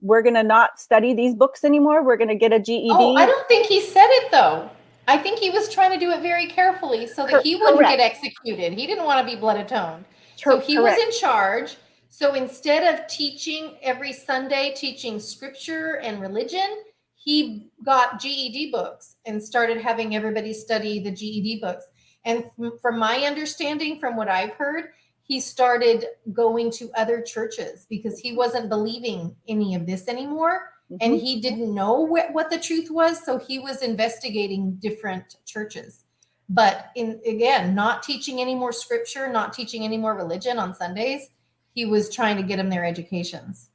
we're going to not study these books anymore. We're going to get a GED. Oh, I don't think he said it, though. I think he was trying to do it very carefully so that he wouldn't get executed. He didn't want to be blood atoned. So he was in charge. So instead of teaching every Sunday, teaching scripture and religion, he got GED books and started having everybody study the GED books. And from my understanding, from what I've heard, he started going to other churches because he wasn't believing any of this anymore. Mm-hmm. And he didn't know what the truth was. So he was investigating different churches. But again, not teaching any more scripture, not teaching any more religion on Sundays. He was trying to get them their educations.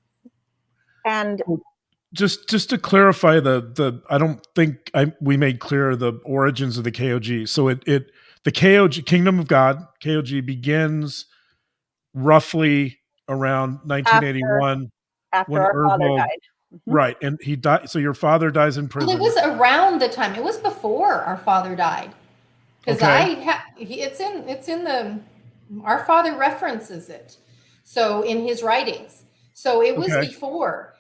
And just to clarify I don't think we made clear the origins of the KOG. So the KOG, Kingdom of God, KOG begins roughly around 1981 after our father died. Mm-hmm. Right. And he died. So your father dies in prison. Well, it was around the time. It was before our father died. Because our father references it. So in his writings. So it was before.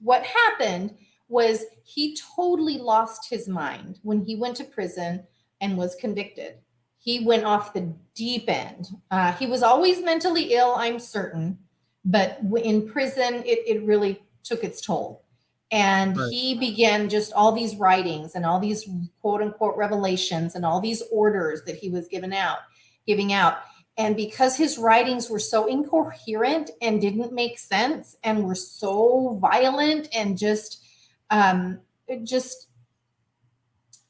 What happened was he totally lost his mind when he went to prison and was convicted. He went off the deep end. He was always mentally ill, I'm certain. But in prison, it really took its toll. And he began just all these writings and all these quote unquote revelations and all these orders that he was giving out. And because his writings were so incoherent and didn't make sense and were so violent and just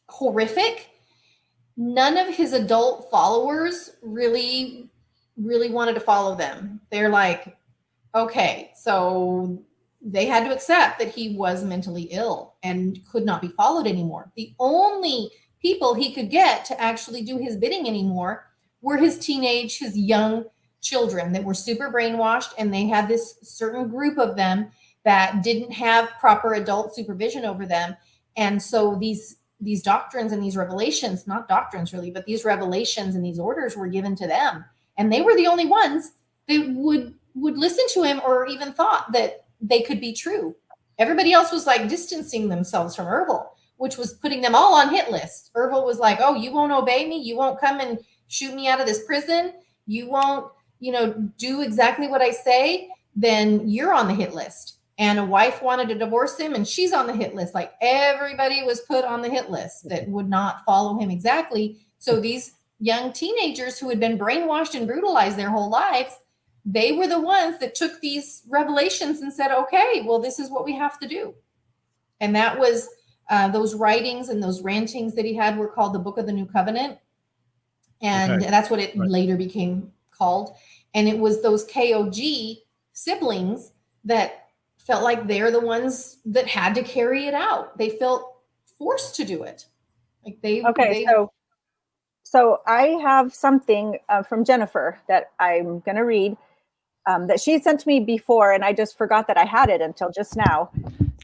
horrific, none of his adult followers really wanted to follow them. They're like, okay, so they had to accept that he was mentally ill and could not be followed anymore. The only people he could get to actually do his bidding anymore were his young children that were super brainwashed, and they had this certain group of them that didn't have proper adult supervision over them. And so these doctrines and these revelations, not doctrines really, but these revelations and these orders were given to them. And they were the only ones that would listen to him or even thought that they could be true. Everybody else was like distancing themselves from Ervil, which was putting them all on hit lists. Ervil was like, oh, you won't obey me. You won't come and shoot me out of this prison. You won't, do exactly what I say. Then you're on the hit list. And a wife wanted to divorce him and she's on the hit list. Like everybody was put on the hit list that would not follow him exactly. So these young teenagers who had been brainwashed and brutalized their whole lives, they were the ones that took these revelations and said, okay, well, this is what we have to do. And that was those writings and those rantings that he had were called the Book of the New Covenant. And that's what it later became called. And it was those KOG siblings that felt like they're the ones that had to carry it out. They felt forced to do it. Like So I have something from Jennifer that I'm going to read that she sent to me before, and I just forgot that I had it until just now.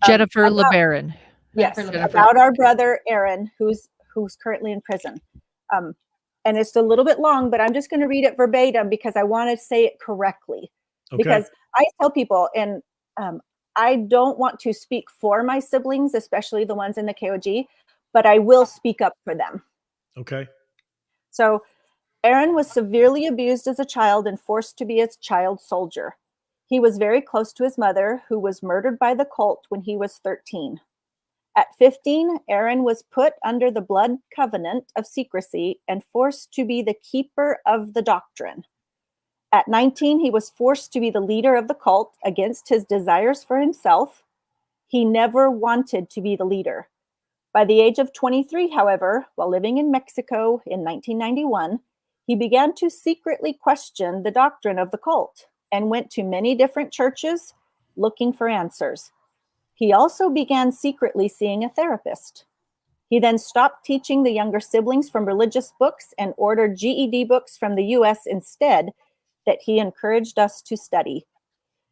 Jennifer LeBaron. Yes, about our brother Aaron, who's currently in prison. And it's a little bit long, but I'm just going to read it verbatim because I want to say it correctly. Okay. Because I tell people, and I don't want to speak for my siblings, especially the ones in the KOG, but I will speak up for them. Okay. So Aaron was severely abused as a child and forced to be a child soldier. He was very close to his mother, who was murdered by the cult when he was 13. At 15, Aaron was put under the blood covenant of secrecy and forced to be the keeper of the doctrine. At 19, he was forced to be the leader of the cult against his desires for himself. He never wanted to be the leader. By the age of 23, however, while living in Mexico in 1991, he began to secretly question the doctrine of the cult and went to many different churches looking for answers. He also began secretly seeing a therapist. He then stopped teaching the younger siblings from religious books and ordered GED books from the US instead that he encouraged us to study.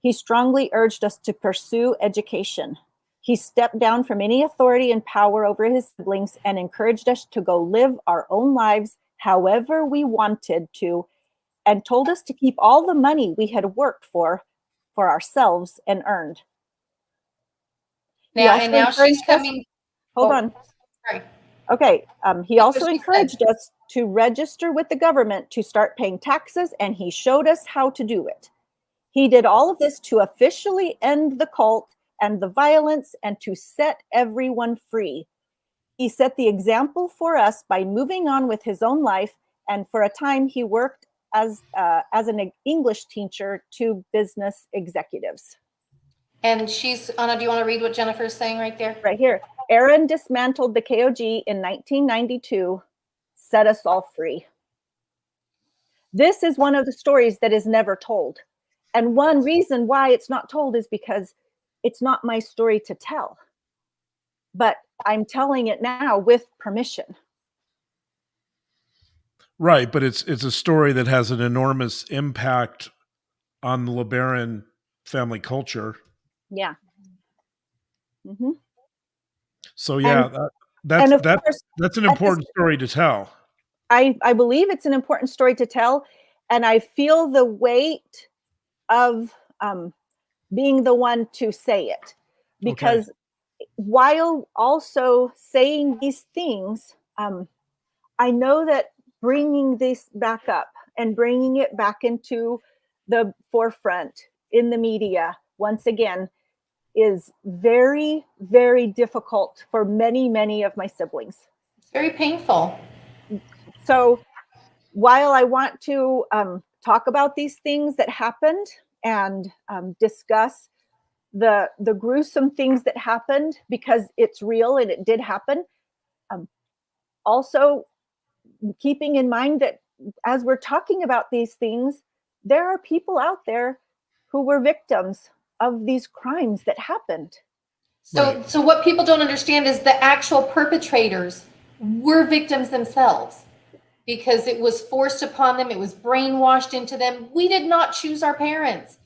He strongly urged us to pursue education. He stepped down from any authority and power over his siblings and encouraged us to go live our own lives however we wanted to, and told us to keep all the money we had worked for ourselves and earned. Now she's coming. Hold on. Sorry. Okay. He also encouraged us to register with the government to start paying taxes, and he showed us how to do it. He did all of this to officially end the cult and the violence and to set everyone free. He set the example for us by moving on with his own life, and for a time he worked as an English teacher to business executives. And Anna, do you want to read what Jennifer's saying right there? Right here. Aaron dismantled the KOG in 1992, set us all free. This is one of the stories that is never told. And one reason why it's not told is because it's not my story to tell. But I'm telling it now with permission. Right, but it's a story that has an enormous impact on the LeBaron family culture. Yeah. Mm-hmm. So yeah, that's an important story to tell. I believe it's an important story to tell, and I feel the weight of being the one to say it, because while also saying these things, I know that bringing this back up and bringing it back into the forefront in the media once again is very, very difficult for many, many of my siblings. It's very painful. So while I want to talk about these things that happened and discuss the gruesome things that happened, because it's real and it did happen, also keeping in mind that as we're talking about these things, there are people out there who were victims of these crimes that happened. So what people don't understand is the actual perpetrators were victims themselves, because it was forced upon them. It was brainwashed into them. We did not choose our parents,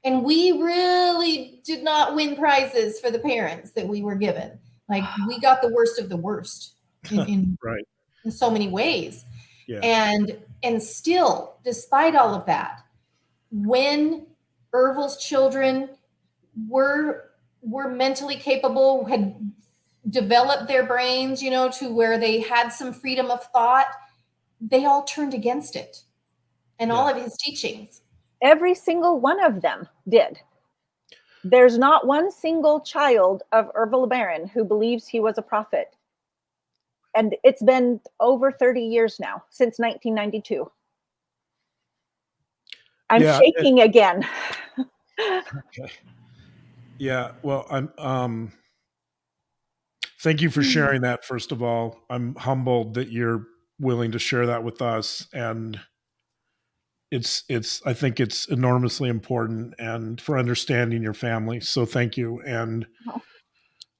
and we really did not win prizes for the parents that we were given. Like, we got the worst of the worst in so many ways. Yeah. And still, despite all of that, when Ervil's children were mentally capable, had developed their brains, to where they had some freedom of thought, they all turned against it and all of his teachings. Every single one of them did. There's not one single child of Ervil LeBaron who believes he was a prophet. And it's been over 30 years now, since 1992. I'm shaking again. Okay. Yeah, well, I'm thank you for sharing that, first of all. I'm humbled that you're willing to share that with us, and I think it's enormously important and for understanding your family. So thank you. And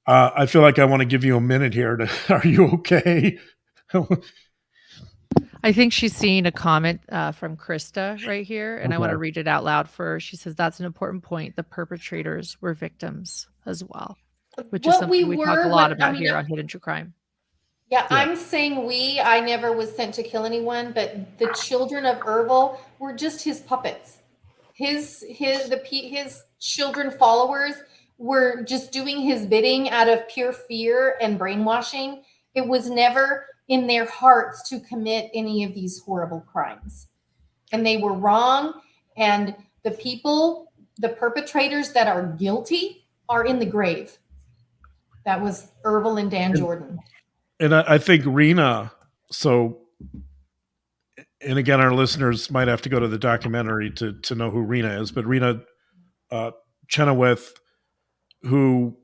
I feel like I want to give you a minute here are you okay? I think she's seeing a comment from Krista right here, and I want to read it out loud for her. She says, that's an important point. The perpetrators were victims as well, which is something we talk a lot about here on Hidden True Crime. Yeah, I'm saying I never was sent to kill anyone, but the children of Ervil were just his puppets. His children followers were just doing his bidding out of pure fear and brainwashing. It was never in their hearts to commit any of these horrible crimes. And they were wrong. And the perpetrators that are guilty are in the grave. That was Ervil and Dan Jordan. And I think Rena, and again, our listeners might have to go to the documentary to know who Rena is, but Rena Chenoweth, who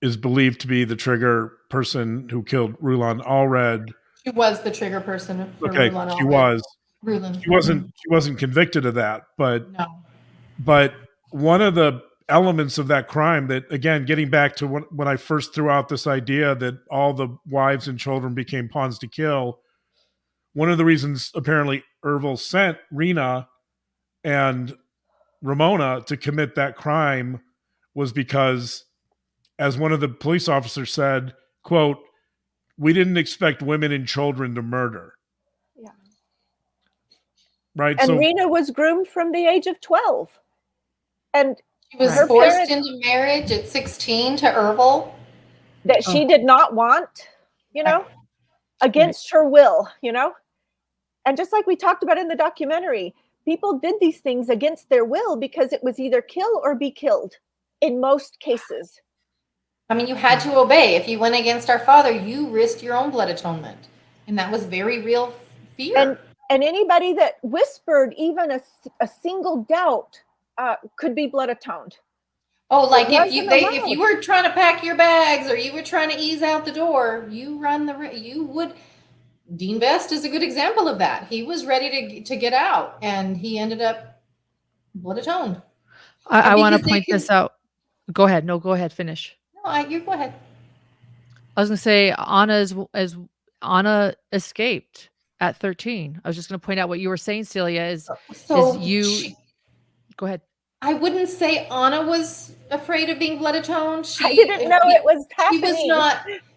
is believed to be the trigger person who killed Rulon Allred. She was the trigger person for Rulon Allred. She was. Rulon. She wasn't convicted of that, but no. But one of the elements of that crime that, again, getting back to when I first threw out this idea that all the wives and children became pawns to kill, one of the reasons apparently Ervil sent Rena and Ramona to commit that crime was because, as one of the police officers said, quote, "We didn't expect women and children to murder." Yeah. Right. And Rena was groomed from the age of 12. And she was forced into marriage at 16 to Ervil. That she did not want, against her will, And just like we talked about in the documentary, people did these things against their will because it was either kill or be killed in most cases. I mean, you had to obey. If you went against our father, you risked your own blood atonement. And that was very real fear. And anybody that whispered even a single doubt could be blood atoned. Oh, like if you were trying to pack your bags or you were trying to ease out the door, Dean Vest is a good example of that. He was ready to get out, and he ended up blood atoned. I want to point this out. Go ahead. No, go ahead. Finish. No, you go ahead. I was going to say Anna escaped at 13. I was just going to point out what you were saying, Celia, go ahead. I wouldn't say Anna was afraid of being blood atoned. I didn't know it was happening.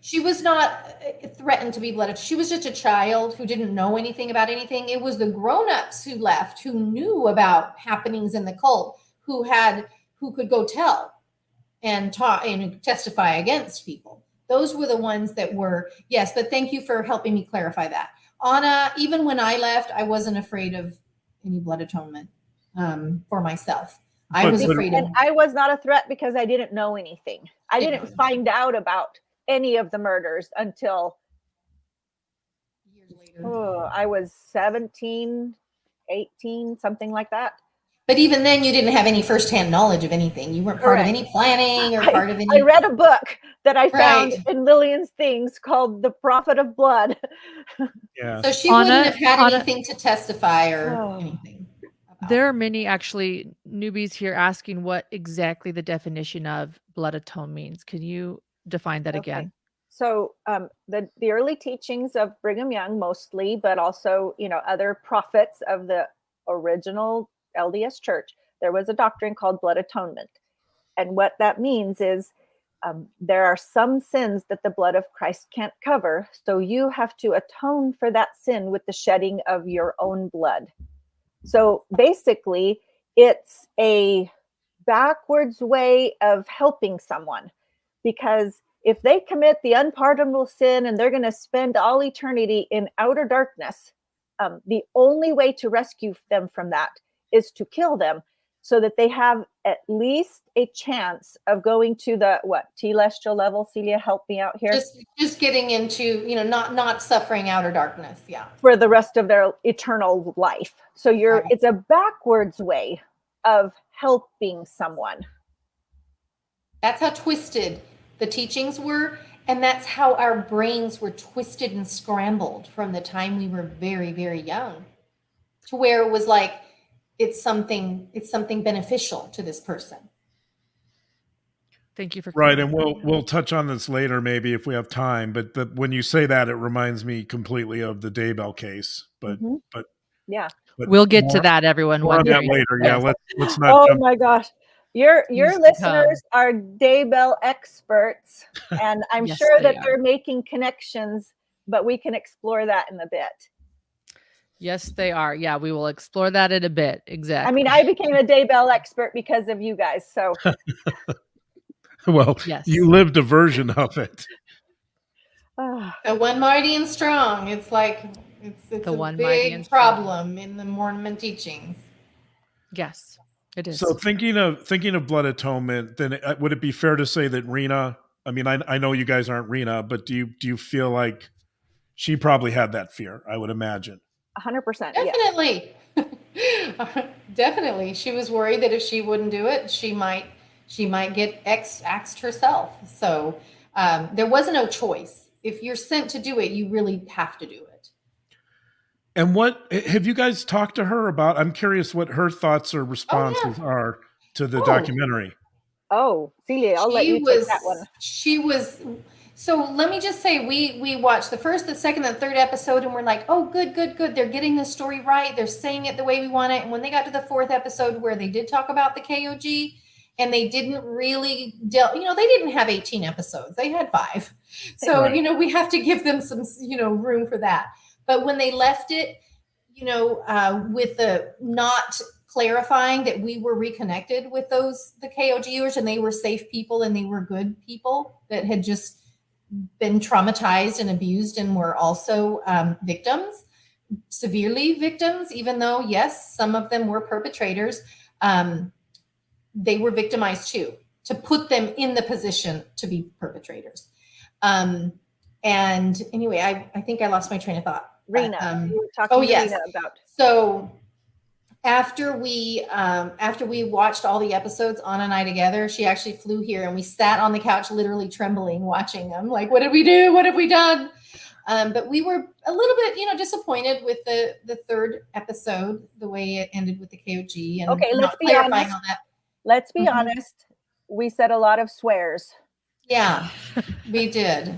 She was not threatened to be blood atoned. She was just a child who didn't know anything about anything. It was the grown-ups who left, who knew about happenings in the cult, who could go tell and talk and testify against people. Those were the ones that were, yes, but thank you for helping me clarify that. Anna, even when I left, I wasn't afraid of any blood atonement for myself. I was afraid of it. I was not a threat because I didn't know anything. I didn't find out about any of the murders until years later. I was 17, 18, something like that. But even then, you didn't have any firsthand knowledge of anything. You weren't part of any planning or part of any. I read a book that I found in Lillian's things called The Prophet of Blood. Yeah. So she wouldn't have had anything to testify or anything. There are many actually newbies here asking what exactly the definition of blood atone means. Can you define that again? So the early teachings of Brigham Young mostly, but also, other prophets of the original LDS church, there was a doctrine called blood atonement. And what that means is there are some sins that the blood of Christ can't cover. So you have to atone for that sin with the shedding of your own blood. So basically, it's a backwards way of helping someone, because if they commit the unpardonable sin and they're going to spend all eternity in outer darkness, the only way to rescue them from that is to kill them, so that they have at least a chance of going to the telestial level. Celia, help me out here. Just getting into, not suffering outer darkness, for the rest of their eternal life. So it's a backwards way of helping someone. That's how twisted the teachings were, and that's how our brains were twisted and scrambled from the time we were very, very young, to where it was like, it's something beneficial to this person. Thank you for right, and we'll touch on this later, maybe if we have time. But when you say that, it reminds me completely of the Daybell case. But yeah, we'll get to that, everyone. More on that later. Yeah, let's not. Oh my gosh, your listeners are Daybell experts, and I'm sure that they're making connections. But we can explore that in a bit. Yes, they are. Yeah, we will explore that in a bit. Exactly. I mean, I became a Daybell expert because of you guys. So, well, yes. You lived a version of it. The one mighty and strong. It's like it's a big problem in the Mormon teachings. Yes, it is. So thinking of blood atonement, then would it be fair to say that Rena? I mean, I know you guys aren't Rena, but do you feel like she probably had that fear? I would imagine. 100%. Definitely. Yeah. Definitely. She was worried that if she wouldn't do it, she might get axed herself. So there was no choice. If you're sent to do it, you really have to do it. And what have you guys talked to her about? I'm curious what her thoughts or responses are to the documentary. Oh, Celia, I'll let you take that one. She was. So let me just say, we watched the first, the second, and third episode, and we're like, oh, good. They're getting the story right. They're saying it the way we want it. And when they got to the fourth episode, where they did talk about the KOG, and they didn't really they didn't have 18 episodes. They had 5. So, we have to give them some, room for that. But when they left it, with the not clarifying that we were reconnected with the KOGers, and they were safe people and they were good people that had just been traumatized and abused and were also victims, severely victims, even though, yes, some of them were perpetrators. They were victimized too, to put them in the position to be perpetrators. And anyway, I think I lost my train of thought. Rena, you were talking to Rena about. So after we watched all the episodes, Anna and I together, she actually flew here and we sat on the couch literally trembling, watching them. Like, what did we do? What have we done? But we were a little bit, disappointed with the third episode, the way it ended with the KOG. And okay, let's be honest. Let's be honest. We said a lot of swears. Yeah, we did.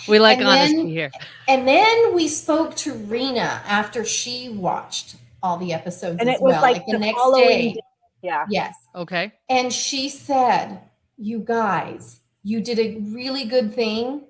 We like honesty here. And then we spoke to Rena after she watched all the episodes, and it was like the next day. Yeah. Yes. Okay. And she said, "You guys, you did a really good thing.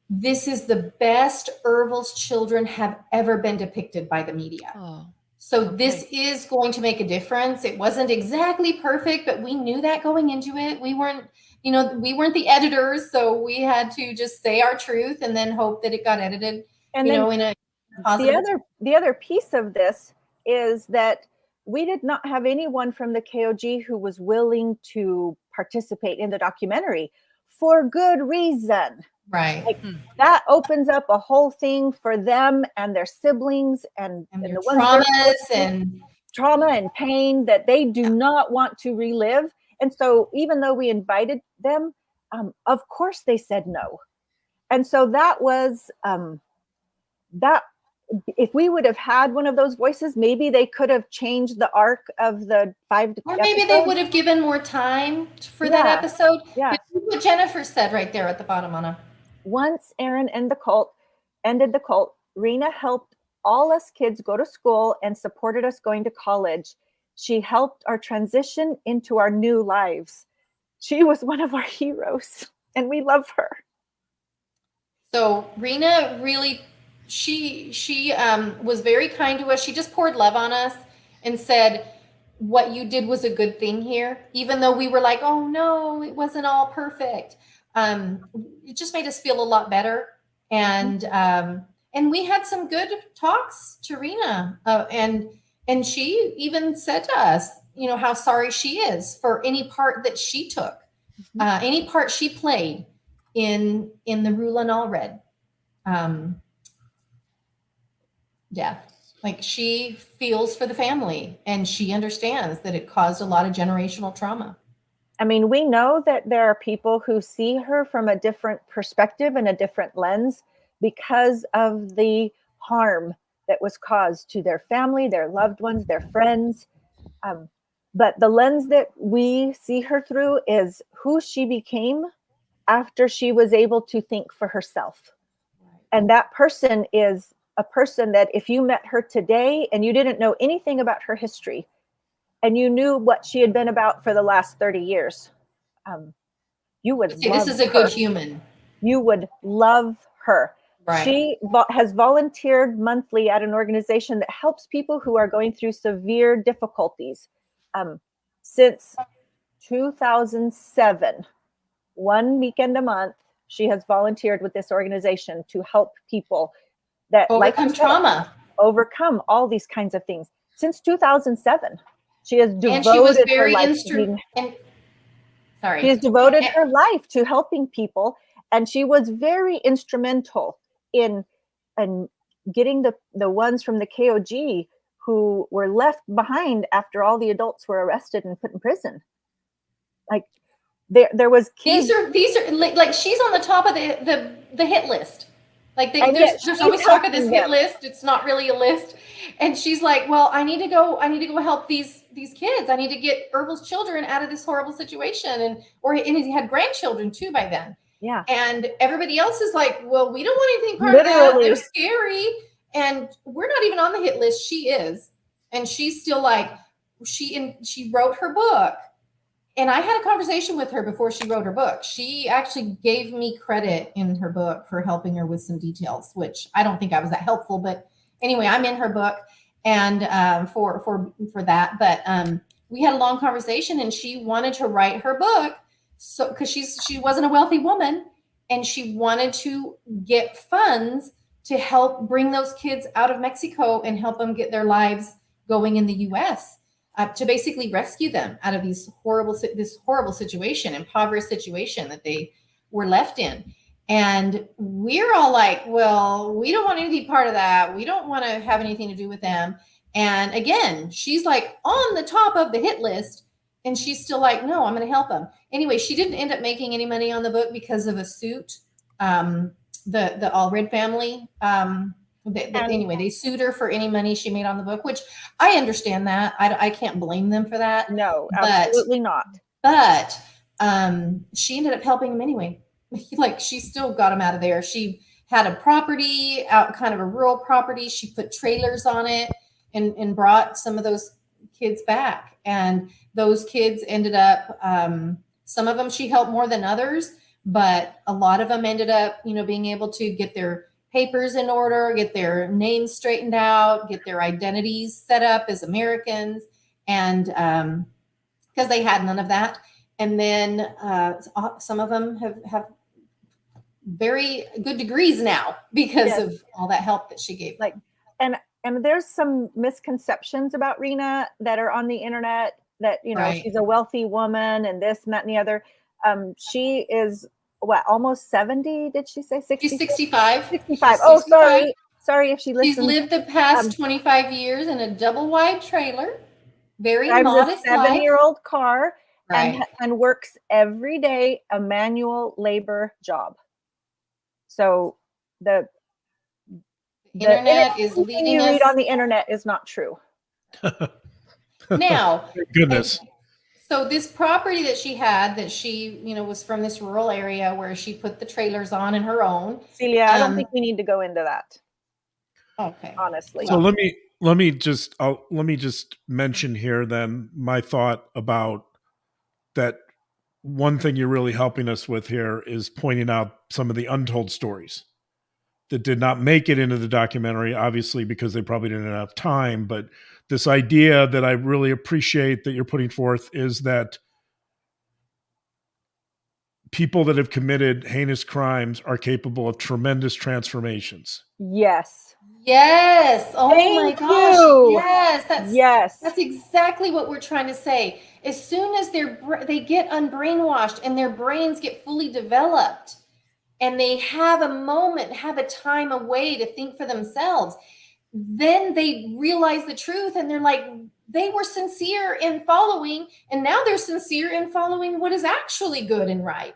This is the best Ervil's children have ever been depicted by the media. Oh. So this is going to make a difference. It wasn't exactly perfect, but we knew that going into it. We weren't the editors, so we had to just say our truth and then hope that it got edited, and in a positive. The other piece of this is that we did not have anyone from the KOG who was willing to participate in the documentary for good reason. Right. Like, that opens up a whole thing for them and their siblings and their the traumas trauma and pain that they do not want to relive. And so even though we invited them, of course they said no. And so that was that. If we would have had one of those voices, maybe they could have changed the arc of the 5 or maybe episodes. They would have given more time for that episode. Yeah. But what Jennifer said right there at the bottom, Anna. Once Aaron ended the cult, Rena helped all us kids go to school and supported us going to college. She helped our transition into our new lives. She was one of our heroes, and we love her. So Rena really, she was very kind to us. She just poured love on us and said, what you did was a good thing here, even though we were like, oh no, it wasn't all perfect. It just made us feel a lot better. And we had some good talks to Rena, and she even said to us, you know, how sorry she is for any part that she took, any part she played in the Rule and Allred death. Like, she feels for the family, and she understands that it caused a lot of generational trauma. I mean, we know that there are people who see her from a different perspective and a different lens because of the harm that was caused to their family, their loved ones, their friends. But the lens that we see her through is who she became after she was able to think for herself. And that person is a person that if you met her today and you didn't know anything about her history and you knew what she had been about for the last 30 years, you would say, love this is a her. good human. You would love her. Right. She has volunteered monthly at an organization that helps people who are going through severe difficulties. Since 2007, one weekend a month, she has volunteered with this organization to help people that overcome trauma, overcome all these kinds of things. Since 2007, she has devoted her life she has devoted her life to helping people, and she was very instrumental in getting the ones from the KOG who were left behind after all the adults were arrested and put in prison. Like, there was kids. These are like, she's on the top of the hit list. Like, there's always talk of this hit list. It's not really a list. And she's like, well, I need to go help these kids. I need to get Ervil's children out of this horrible situation. And he had grandchildren too by then. Yeah. And everybody else is like, well, we don't want anything part of that. They're scary. And we're not even on the hit list. She is. And she's still like, she wrote her book. And I had a conversation with her before she wrote her book. She actually gave me credit in her book for helping her with some details, which I don't think I was that helpful. But anyway, I'm in her book and for that. But we had a long conversation, and she wanted to write her book, so because she wasn't a wealthy woman, and she wanted to get funds to help bring those kids out of Mexico and help them get their lives going in the U.S. To basically rescue them out of this horrible situation, impoverished situation that they were left in. And we're all like, well, we don't want any part of that. We don't want to have anything to do with them. And again, she's like on the top of the hit list, and she's still like, no, I'm going to help them. Anyway, she didn't end up making any money on the book because of a suit. The Allred family, anyway, they sued her for any money she made on the book, which I understand that. I can't blame them for that. No, absolutely not. But she ended up helping him anyway. Like, she still got him out of there. She had a property out, kind of a rural property. She put trailers on it and brought some of those kids back. And those kids ended up, some of them she helped more than others, but a lot of them ended up, being able to get their papers in order, get their names straightened out, get their identities set up as Americans, and because they had none of that. And then some of them have very good degrees now because of all that help that she gave. Like, and there's some misconceptions about Rena that are on the internet that, right, she's a wealthy woman and this and that and the other. She is almost 70, did she say? 60? She's 65. 65. Oh, sorry if she listens. She's lived the past 25 years in a double wide trailer, very drives modest a 7-year-old car, right, and works every day a manual labor job. So the internet is leading us. You read on the internet is not true. Now, goodness. So this property that she had, that she, was from this rural area where she put the trailers on her own. Celia, I don't think we need to go into that. Okay. Honestly. So let me just mention here then my thought about that. One thing you're really helping us with here is pointing out some of the untold stories that did not make it into the documentary, obviously, because they probably didn't have time, but this idea that I really appreciate that you're putting forth is that people that have committed heinous crimes are capable of tremendous transformations. Yes. Yes. Oh my Thank gosh. you. Yes. That's exactly what we're trying to say. As soon as they get unbrainwashed and their brains get fully developed and they have a moment, have a time away to think for themselves, then they realize the truth and they're like, they were sincere in following, and now they're sincere in following what is actually good and right.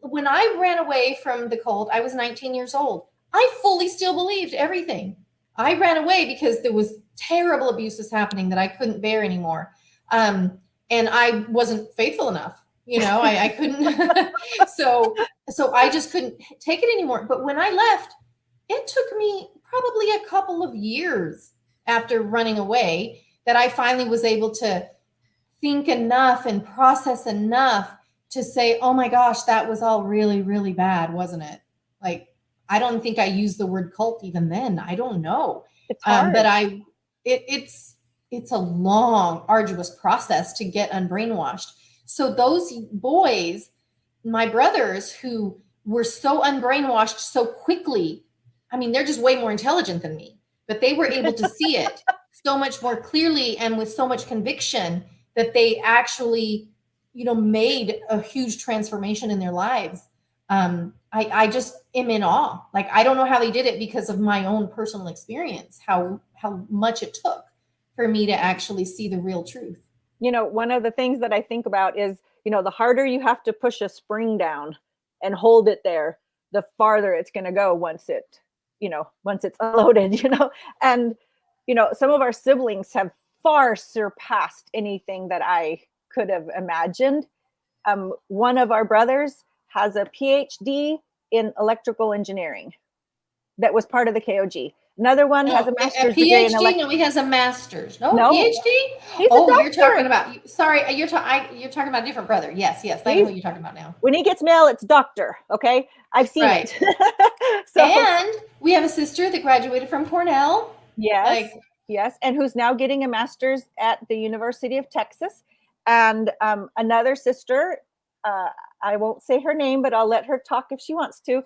When I ran away from the cult, I was 19 years old. I fully still believed everything. I ran away because there was terrible abuses happening that I couldn't bear anymore. And I wasn't faithful enough. I couldn't. So I just couldn't take it anymore. But when I left, it took me probably a couple of years after running away that I finally was able to think enough and process enough to say, oh my gosh, that was all really, really bad, wasn't it? Like, I don't think I used the word cult even then. I don't know. It's hard. But it's a long, arduous process to get unbrainwashed. So those boys, my brothers who were so unbrainwashed so quickly, I mean, they're just way more intelligent than me, but they were able to see it so much more clearly and with so much conviction that they actually, made a huge transformation in their lives. I just am in awe. Like, I don't know how they did it because of my own personal experience, how much it took for me to actually see the real truth. One of the things that I think about is, the harder you have to push a spring down and hold it there, the farther it's going to go once it's unloaded, and, some of our siblings have far surpassed anything that I could have imagined. One of our brothers has a PhD in electrical engineering that was part of the KOG. Another one has a master's degree in PhD. No, he has a master's. No, PhD. He's a doctor. You're talking about. Sorry, you're talking about a different brother. Yes. I know who you're talking about now. When he gets mail, it's doctor. Okay, I've seen it. And we have a sister that graduated from Cornell. Yes, yes, and who's now getting a master's at the University of Texas. And another sister, I won't say her name, but I'll let her talk if she wants to,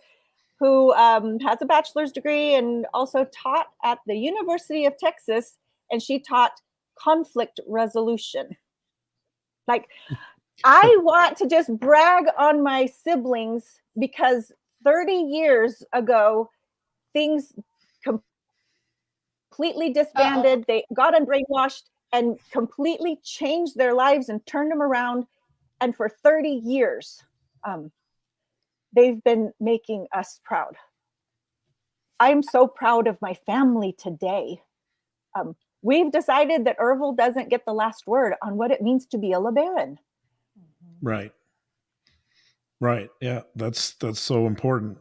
who has a bachelor's degree and also taught at the University of Texas, and she taught conflict resolution. Like, I want to just brag on my siblings because 30 years ago, things completely disbanded. They got unbrainwashed and completely changed their lives and turned them around. And for 30 years, they've been making us proud. I'm so proud of my family today. We've decided that Ervil doesn't get the last word on what it means to be a LeBaron. Right. Yeah, that's so important.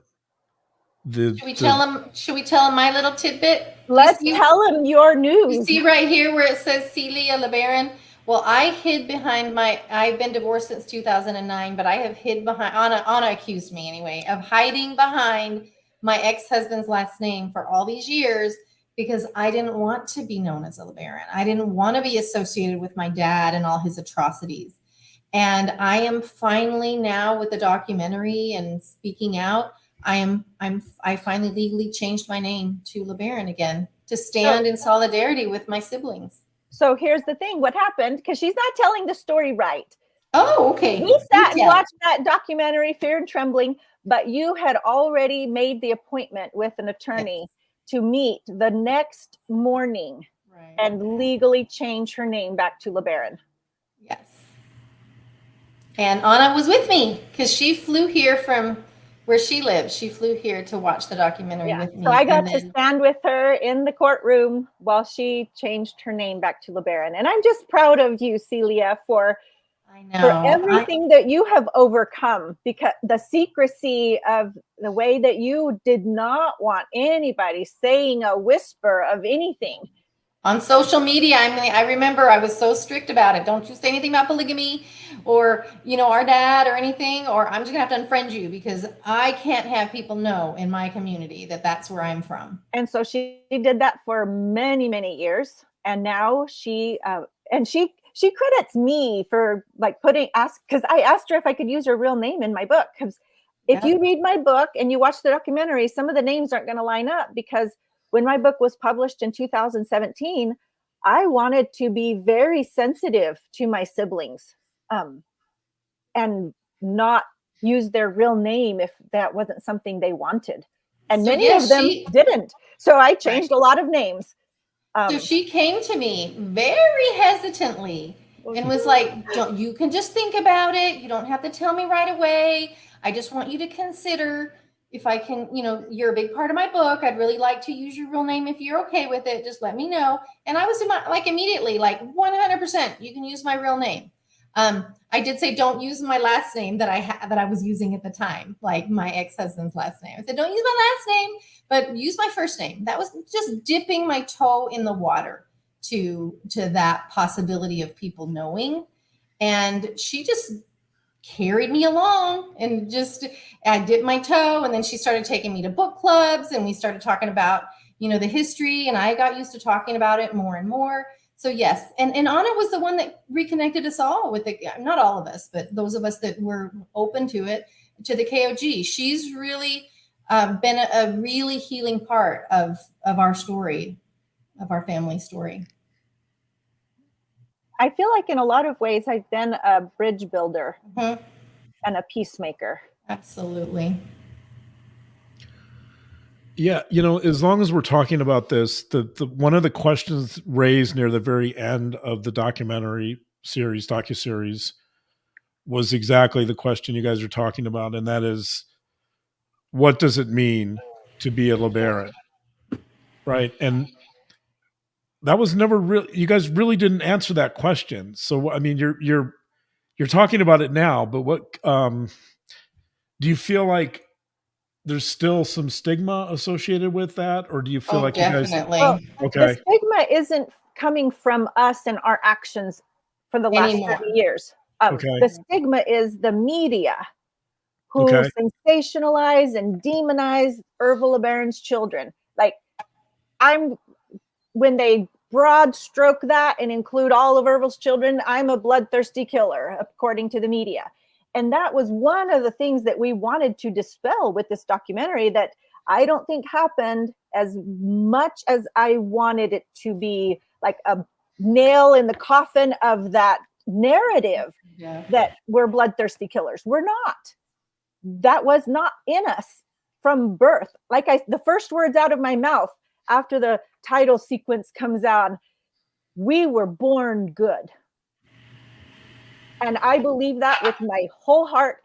Should we tell him my little tidbit? Let's tell him your news. You see right here where it says Celia LeBaron? Well, I hid behind I've been divorced since 2009, but I have hid behind, Anna accused me anyway, of hiding behind my ex-husband's last name for all these years because I didn't want to be known as a LeBaron. I didn't want to be associated with my dad and all his atrocities. And I am finally now with the documentary and speaking out, I finally legally changed my name to LeBaron again to stand in solidarity with my siblings. So here's the thing, what happened, because she's not telling the story right. Oh, okay. We sat and watched that documentary, Fear and Trembling, but you had already made the appointment with an attorney to meet the next morning and legally change her name back to LeBaron. Yes. And Anna was with me because she flew here from where she lives. She flew here to watch the documentary with me. So I got to stand with her in the courtroom while she changed her name back to LeBaron. And I'm just proud of you, Celia, for everything that you have overcome, because the secrecy of the way that you did not want anybody saying a whisper of anything. On social media, I remember I was so strict about it. Don't you say anything about polygamy or, our dad or anything, or I'm just gonna have to unfriend you because I can't have people know in my community that that's where I'm from. And so she did that for many, many years. And now she credits me for like because I asked her if I could use her real name in my book. Because if you read my book and you watch the documentary, some of the names aren't going to line up, because when my book was published in 2017, I wanted to be very sensitive to my siblings, and not use their real name if that wasn't something they wanted. And so many of them didn't. So I changed a lot of names. So she came to me very hesitantly and was like, you can just think about it. You don't have to tell me right away. I just want you to consider if I can, you're a big part of my book. I'd really like to use your real name. If you're okay with it, just let me know. And I was immediately like 100%, you can use my real name. I did say, don't use my last name that I was using at the time, like my ex-husband's last name. I said, don't use my last name, but use my first name. That was just dipping my toe in the water to that possibility of people knowing. And she just carried me along, and I dipped my toe. And then she started taking me to book clubs, and we started talking about, the history, and I got used to talking about it more and more. So yes, and Anna was the one that reconnected us all with not all of us, but those of us that were open to it, to the KOG. She's really been a really healing part of our story, of our family story. I feel like in a lot of ways I've been a bridge builder and a peacemaker. Absolutely. Yeah, as long as we're talking about this, the one of the questions raised near the very end of the docuseries, was exactly the question you guys are talking about, and that is, what does it mean to be a LeBaron? Right? And that was never really, you guys really didn't answer that question. So I mean, you're talking about it now, but what do you feel like there's still some stigma associated with that, or do you feel like definitely. You guys? Okay. The stigma isn't coming from us and our actions for the last 30 years. The stigma is the media who sensationalize and demonize Ervil LeBaron's children. Like, when they broad stroke that and include all of Ervil's children, I'm a bloodthirsty killer, according to the media. And that was one of the things that we wanted to dispel with this documentary, that I don't think happened as much as I wanted it to be, like a nail in the coffin of that narrative that we're bloodthirsty killers. We're not. That was not in us from birth. The first words out of my mouth after the title sequence comes on, we were born good. And I believe that with my whole heart.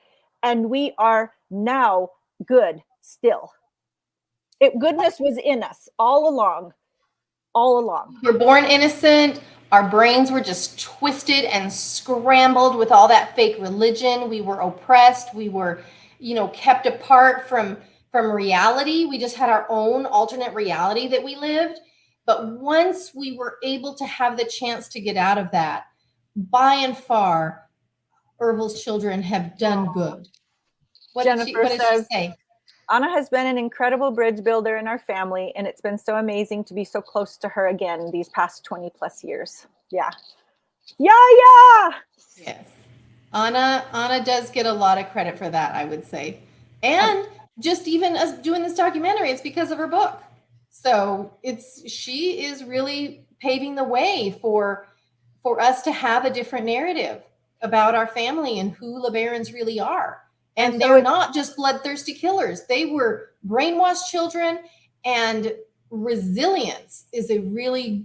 And we are now good still. Goodness was in us all along. We're born innocent. Our brains were just twisted and scrambled with all that fake religion. We were oppressed. We were, kept apart from reality. We just had our own alternate reality that we lived. But once we were able to have the chance to get out of that, by and far, Ervil's children have done good. What did she say? Anna has been an incredible bridge builder in our family, and it's been so amazing to be so close to her again these past 20 plus years. Yeah. Yes. Anna does get a lot of credit for that, I would say. And just even us doing this documentary, it's because of her book. So she is really paving the way for us to have a different narrative about our family and who LeBarons really are. And they're not just bloodthirsty killers. They were brainwashed children, and resilience is a really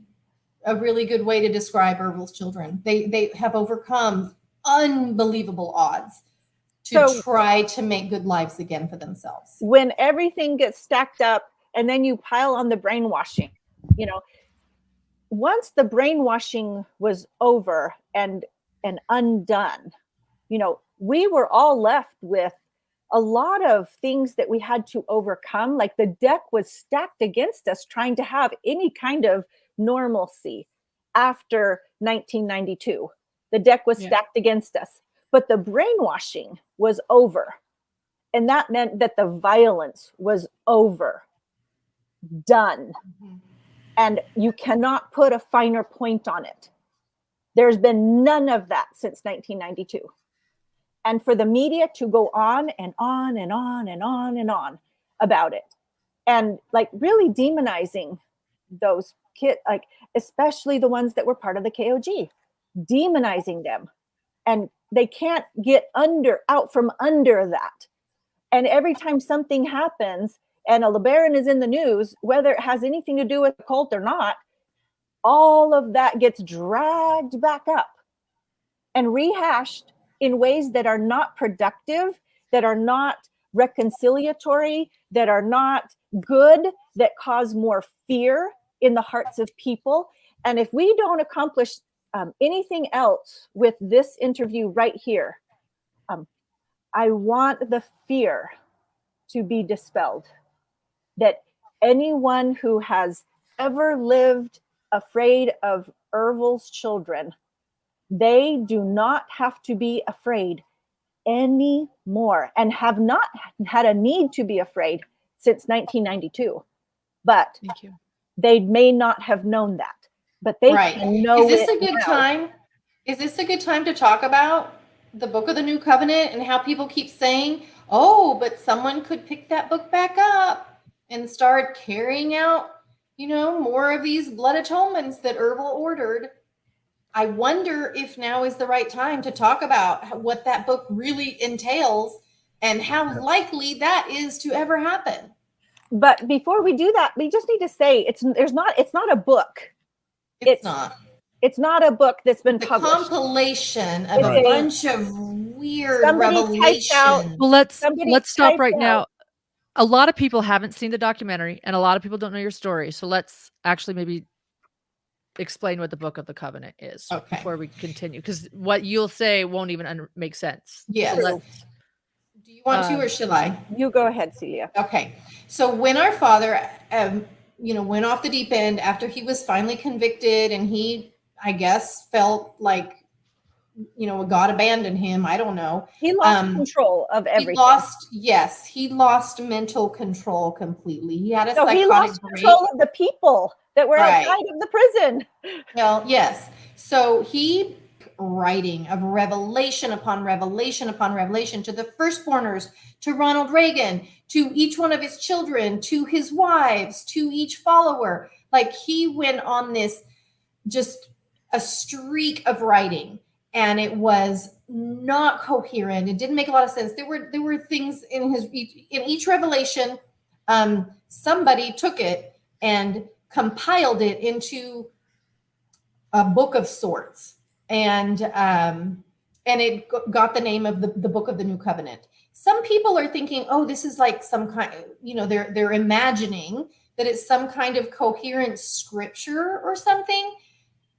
good way to describe Ervil's children. They have overcome unbelievable odds to try to make good lives again for themselves. When everything gets stacked up and then you pile on the brainwashing, once the brainwashing was over and undone, we were all left with a lot of things that we had to overcome. Like, the deck was stacked against us trying to have any kind of normalcy after 1992. The deck was stacked against us, but the brainwashing was over. And that meant that the violence was over, done. And you cannot put a finer point on it. There's been none of that since 1992. And for the media to go on and on and on and on and on about it, and like really demonizing those kids, like especially the ones that were part of the KOG, demonizing them, and they can't get out from under that. And every time something happens and a LeBaron is in the news, whether it has anything to do with the cult or not, all of that gets dragged back up and rehashed in ways that are not productive, that are not reconciliatory, that are not good, that cause more fear in the hearts of people. And if we don't accomplish anything else with this interview right here, I want the fear to be dispelled, that anyone who has ever lived afraid of Ervil's children, they do not have to be afraid anymore, and have not had a need to be afraid since 1992. But they may not have known that, but they can know. Is this a good time? Is this a good time to talk about the Book of the New Covenant and how people keep saying, oh, but someone could pick that book back up and start carrying out, more of these blood atonements that Ervil ordered? I wonder if now is the right time to talk about what that book really entails and how likely that is to ever happen. But before we do that, we just need to say it's not a book. It's not. It's not a book that's been the published. Compilation of a bunch of weird revelations. Well, let's stop right now. A lot of people haven't seen the documentary, and a lot of people don't know your story. So let's actually maybe explain what the Book of the Covenant is before we continue, because what you'll say won't even make sense. Yes. So do you want to, or shall I? You go ahead, Celia. Okay. So when our father, went off the deep end after he was finally convicted, and he, I guess, felt like, God abandoned him. I don't know. He lost control of everything. He lost mental control completely. He had a psychotic he lost control of the people that were outside of the prison. Well, yes. So he writing of revelation upon revelation upon revelation to the firstborners, to Ronald Reagan, to each one of his children, to his wives, to each follower. Like, he went on this just a streak of writing, and it was not coherent. It didn't make a lot of sense. There were things in each revelation. Somebody took it and compiled it into a book of sorts, and it got the name of the Book of the New Covenant. Some people are thinking, oh, this is like some kind, they're imagining that it's some kind of coherent scripture or something.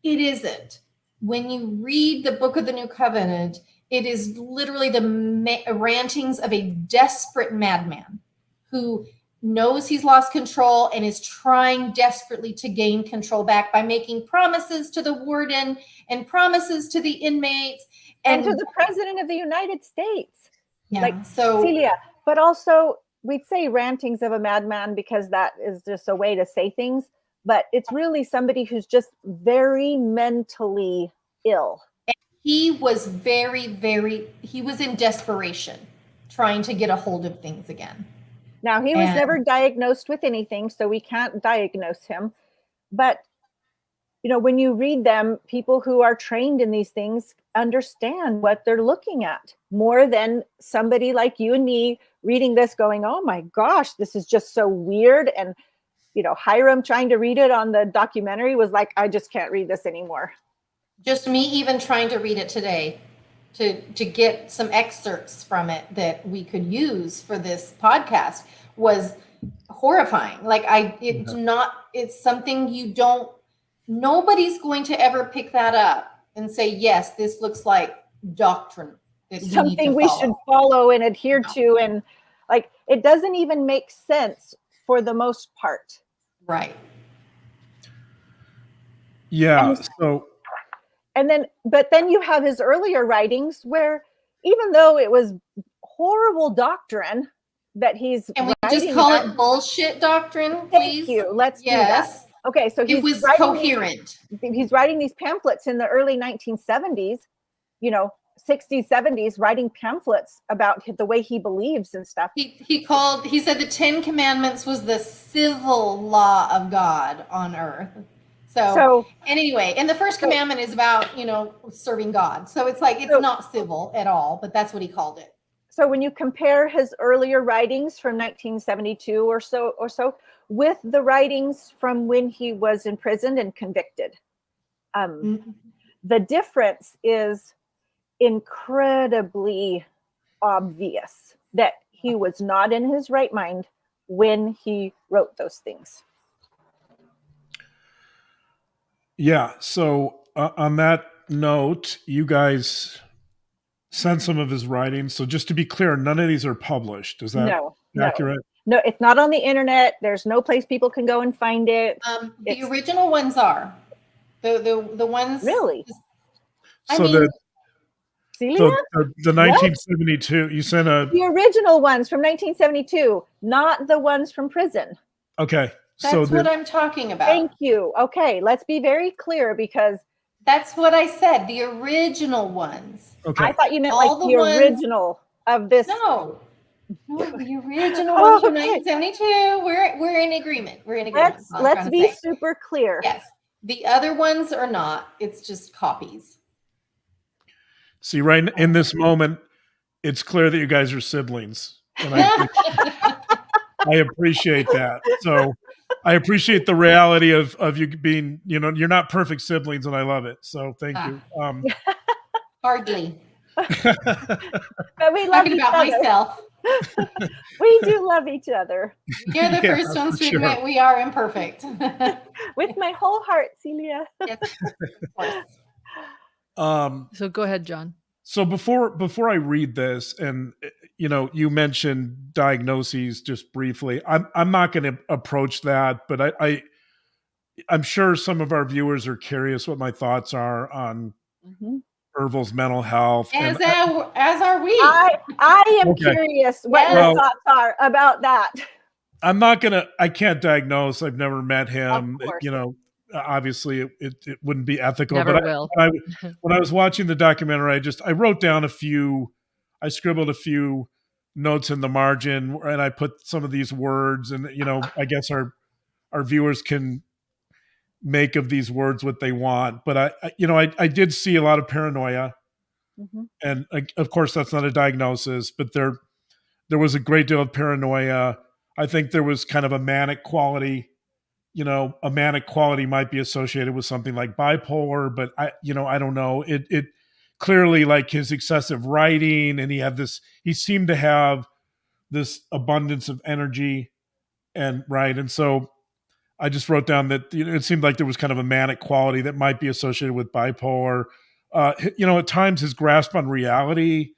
It isn't. When you read the Book of the New Covenant, it is literally the rantings of a desperate madman who knows he's lost control and is trying desperately to gain control back by making promises to the warden and promises to the inmates and to the President of the United States. Yeah. Celia, but also we'd say rantings of a madman because that is just a way to say things, but it's really somebody who's just very mentally ill. And he was he was in desperation, trying to get a hold of things again. Now, he was never diagnosed with anything, so we can't diagnose him. But, when you read them, people who are trained in these things understand what they're looking at more than somebody like you and me reading this going, oh my gosh, this is just so weird. And, Hiram trying to read it on the documentary was like, I just can't read this anymore. Just me even trying to read it today to get some excerpts from it that we could use for this podcast was horrifying. Like, it's something nobody's going to ever pick that up and say, yes, this looks like doctrine. Something we should follow and adhere to. And like, it doesn't even make sense for the most part. Right. Yeah. But then you have his earlier writings where, even though it was horrible doctrine that he's and we just call it bullshit doctrine, please. Thank you. Let's do that. Okay, so it was coherent. He's writing these pamphlets in the early 1970s, 60s, 70s, writing pamphlets about the way he believes and stuff. He said the 10 Commandments was the civil law of God on earth. So anyway, and the first commandment is about, serving God. So it's like, it's not civil at all, but that's what he called it. So when you compare his earlier writings from 1972 or so with the writings from when he was imprisoned and convicted, the difference is incredibly obvious that he was not in his right mind when he wrote those things. Yeah. So on that note, you guys sent some of his writings. So just to be clear, none of these are published. Is that accurate? No, it's not on the internet. There's no place people can go and find it. The original ones are. The ones. Really? Celia? The 1972, you sent the original ones from 1972, not the ones from prison. Okay. That's what I'm talking about. Thank you. Okay, let's be very clear because that's what I said. The original ones. Okay. I thought you meant all like the original of this. No, the original ones from 1972. We're in agreement. We're in agreement. Let's be super clear. Yes. The other ones are not. It's just copies. See, right in this moment, it's clear that you guys are siblings. And I appreciate that. So I appreciate the reality of you being, you're not perfect siblings, and I love it. So thank you. Hardly. But we love Talking about myself. We do love each other. You're the first ones to admit we are imperfect. With my whole heart, Celia. Yes, of course. So go ahead, John. So before I read this, and you mentioned diagnoses just briefly. I'm not going to approach that, but I'm sure some of our viewers are curious what my thoughts are on Ervil's mental health. As are we. I am curious what your thoughts are about that. I can't diagnose. I've never met him. Obviously it wouldn't be ethical. Never will. When I was watching the documentary, I wrote down I scribbled a few notes in the margin, and I put some of these words, and I guess our viewers can make of these words what they want. But I did see a lot of paranoia, and of course that's not a diagnosis, but there was a great deal of paranoia. I think there was kind of a manic quality. A manic quality might be associated with something like bipolar, but I don't know. It clearly, like his excessive writing, and he seemed to have this abundance of energy and so I just wrote down that it seemed like there was kind of a manic quality that might be associated with bipolar. At times his grasp on reality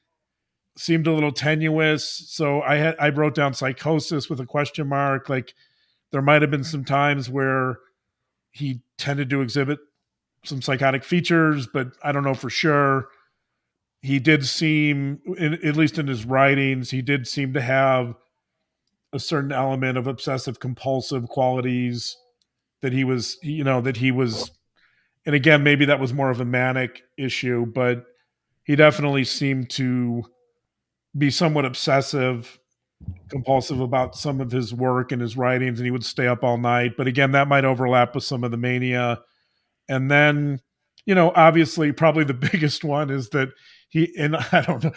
seemed a little tenuous. So I wrote down psychosis with a question mark. Like there might have been some times where he tended to exhibit some psychotic features, but I don't know for sure. He did seem, at least in his writings, he did seem to have a certain element of obsessive compulsive qualities that he was, and again, maybe that was more of a manic issue, but he definitely seemed to be somewhat obsessive compulsive about some of his work and his writings, and he would stay up all night. But again, that might overlap with some of the mania. And then, obviously probably the biggest one is that and I don't know,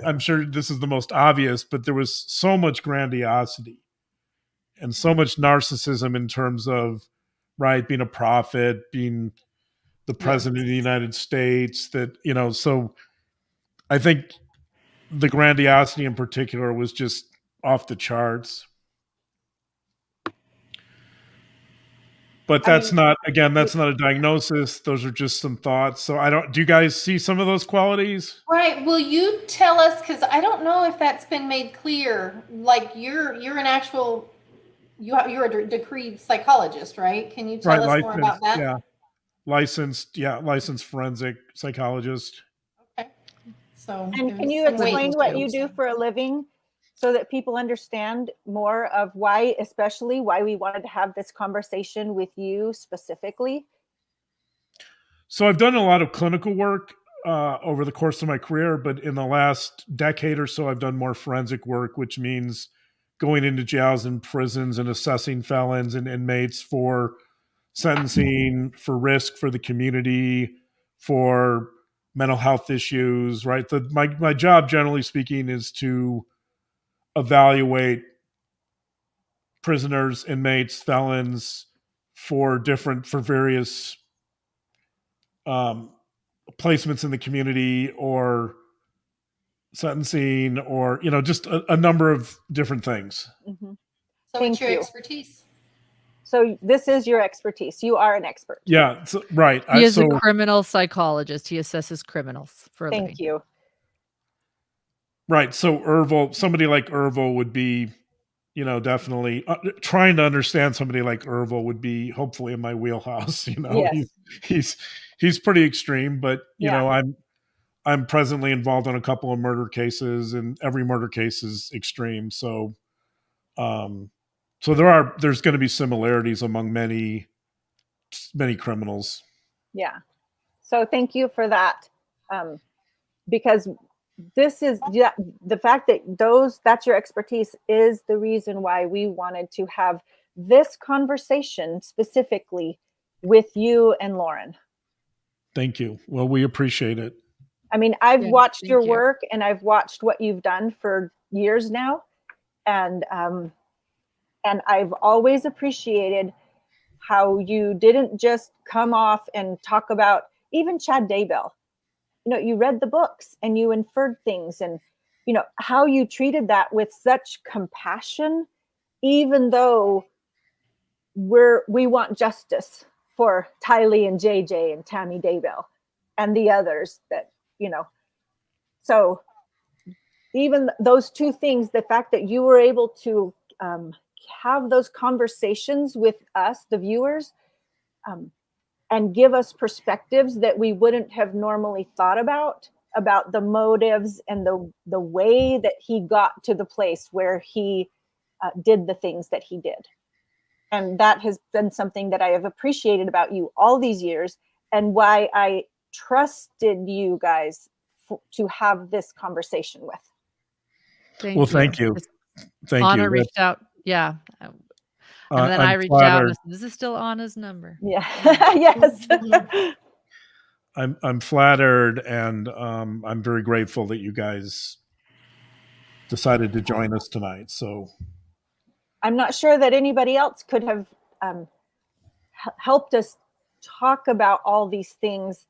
I'm sure this is the most obvious, but there was so much grandiosity and so much narcissism in terms of, being a prophet, being the president of the United States, that, so I think the grandiosity in particular was just off the charts. But that's not a diagnosis. Those are just some thoughts. So do you guys see some of those qualities? Right. Will you tell us, because I don't know if that's been made clear, like you're an actual, you're a decreed psychologist, right? Can you tell us more about that? Yeah. Licensed forensic psychologist. Okay. So and can you explain what you do for a living? so that people understand more of why, especially why we wanted to have this conversation with you specifically? So I've done a lot of clinical work over the course of my career, but in the last decade or so, I've done more forensic work, which means going into jails and prisons and assessing felons and inmates for sentencing, for risk for the community, for mental health issues, right? My job, generally speaking, is to evaluate prisoners, inmates, felons for various placements in the community or sentencing or, just a number of different things. Mm-hmm. So it's your expertise. So this is your expertise. You are an expert. Yeah, right. He is a criminal psychologist. He assesses criminals for a living. Thank you. Right. So somebody like Ervil would be, definitely trying to understand somebody like Ervil would be hopefully in my wheelhouse. Yes. He's pretty extreme, but I'm presently involved in a couple of murder cases, and every murder case is extreme. So, there's going to be similarities among many criminals. Yeah. So thank you for that. Because this is the fact that that's your expertise is the reason why we wanted to have this conversation specifically with you and Lauren. Thank you. Well, we appreciate it. I mean, I've watched your work and I've watched what you've done for years now. And I've always appreciated how you didn't just come off and talk about even Chad Daybell. You read the books and you inferred things, and, how you treated that with such compassion, even though we want justice for Tylee and JJ and Tammy Daybell and the others that, so even those two things, the fact that you were able to have those conversations with us, the viewers, and give us perspectives that we wouldn't have normally thought about the motives and the way that he got to the place where he did the things that he did. And that has been something that I have appreciated about you all these years, and why I trusted you guys to have this conversation with. Thank you. Thank Anna you. reached out. Yeah. And then I reached out. And this is still Anna's number. Yeah. Yes. I'm flattered, and I'm very grateful that you guys decided to join us tonight. So I'm not sure that anybody else could have helped us talk about all these things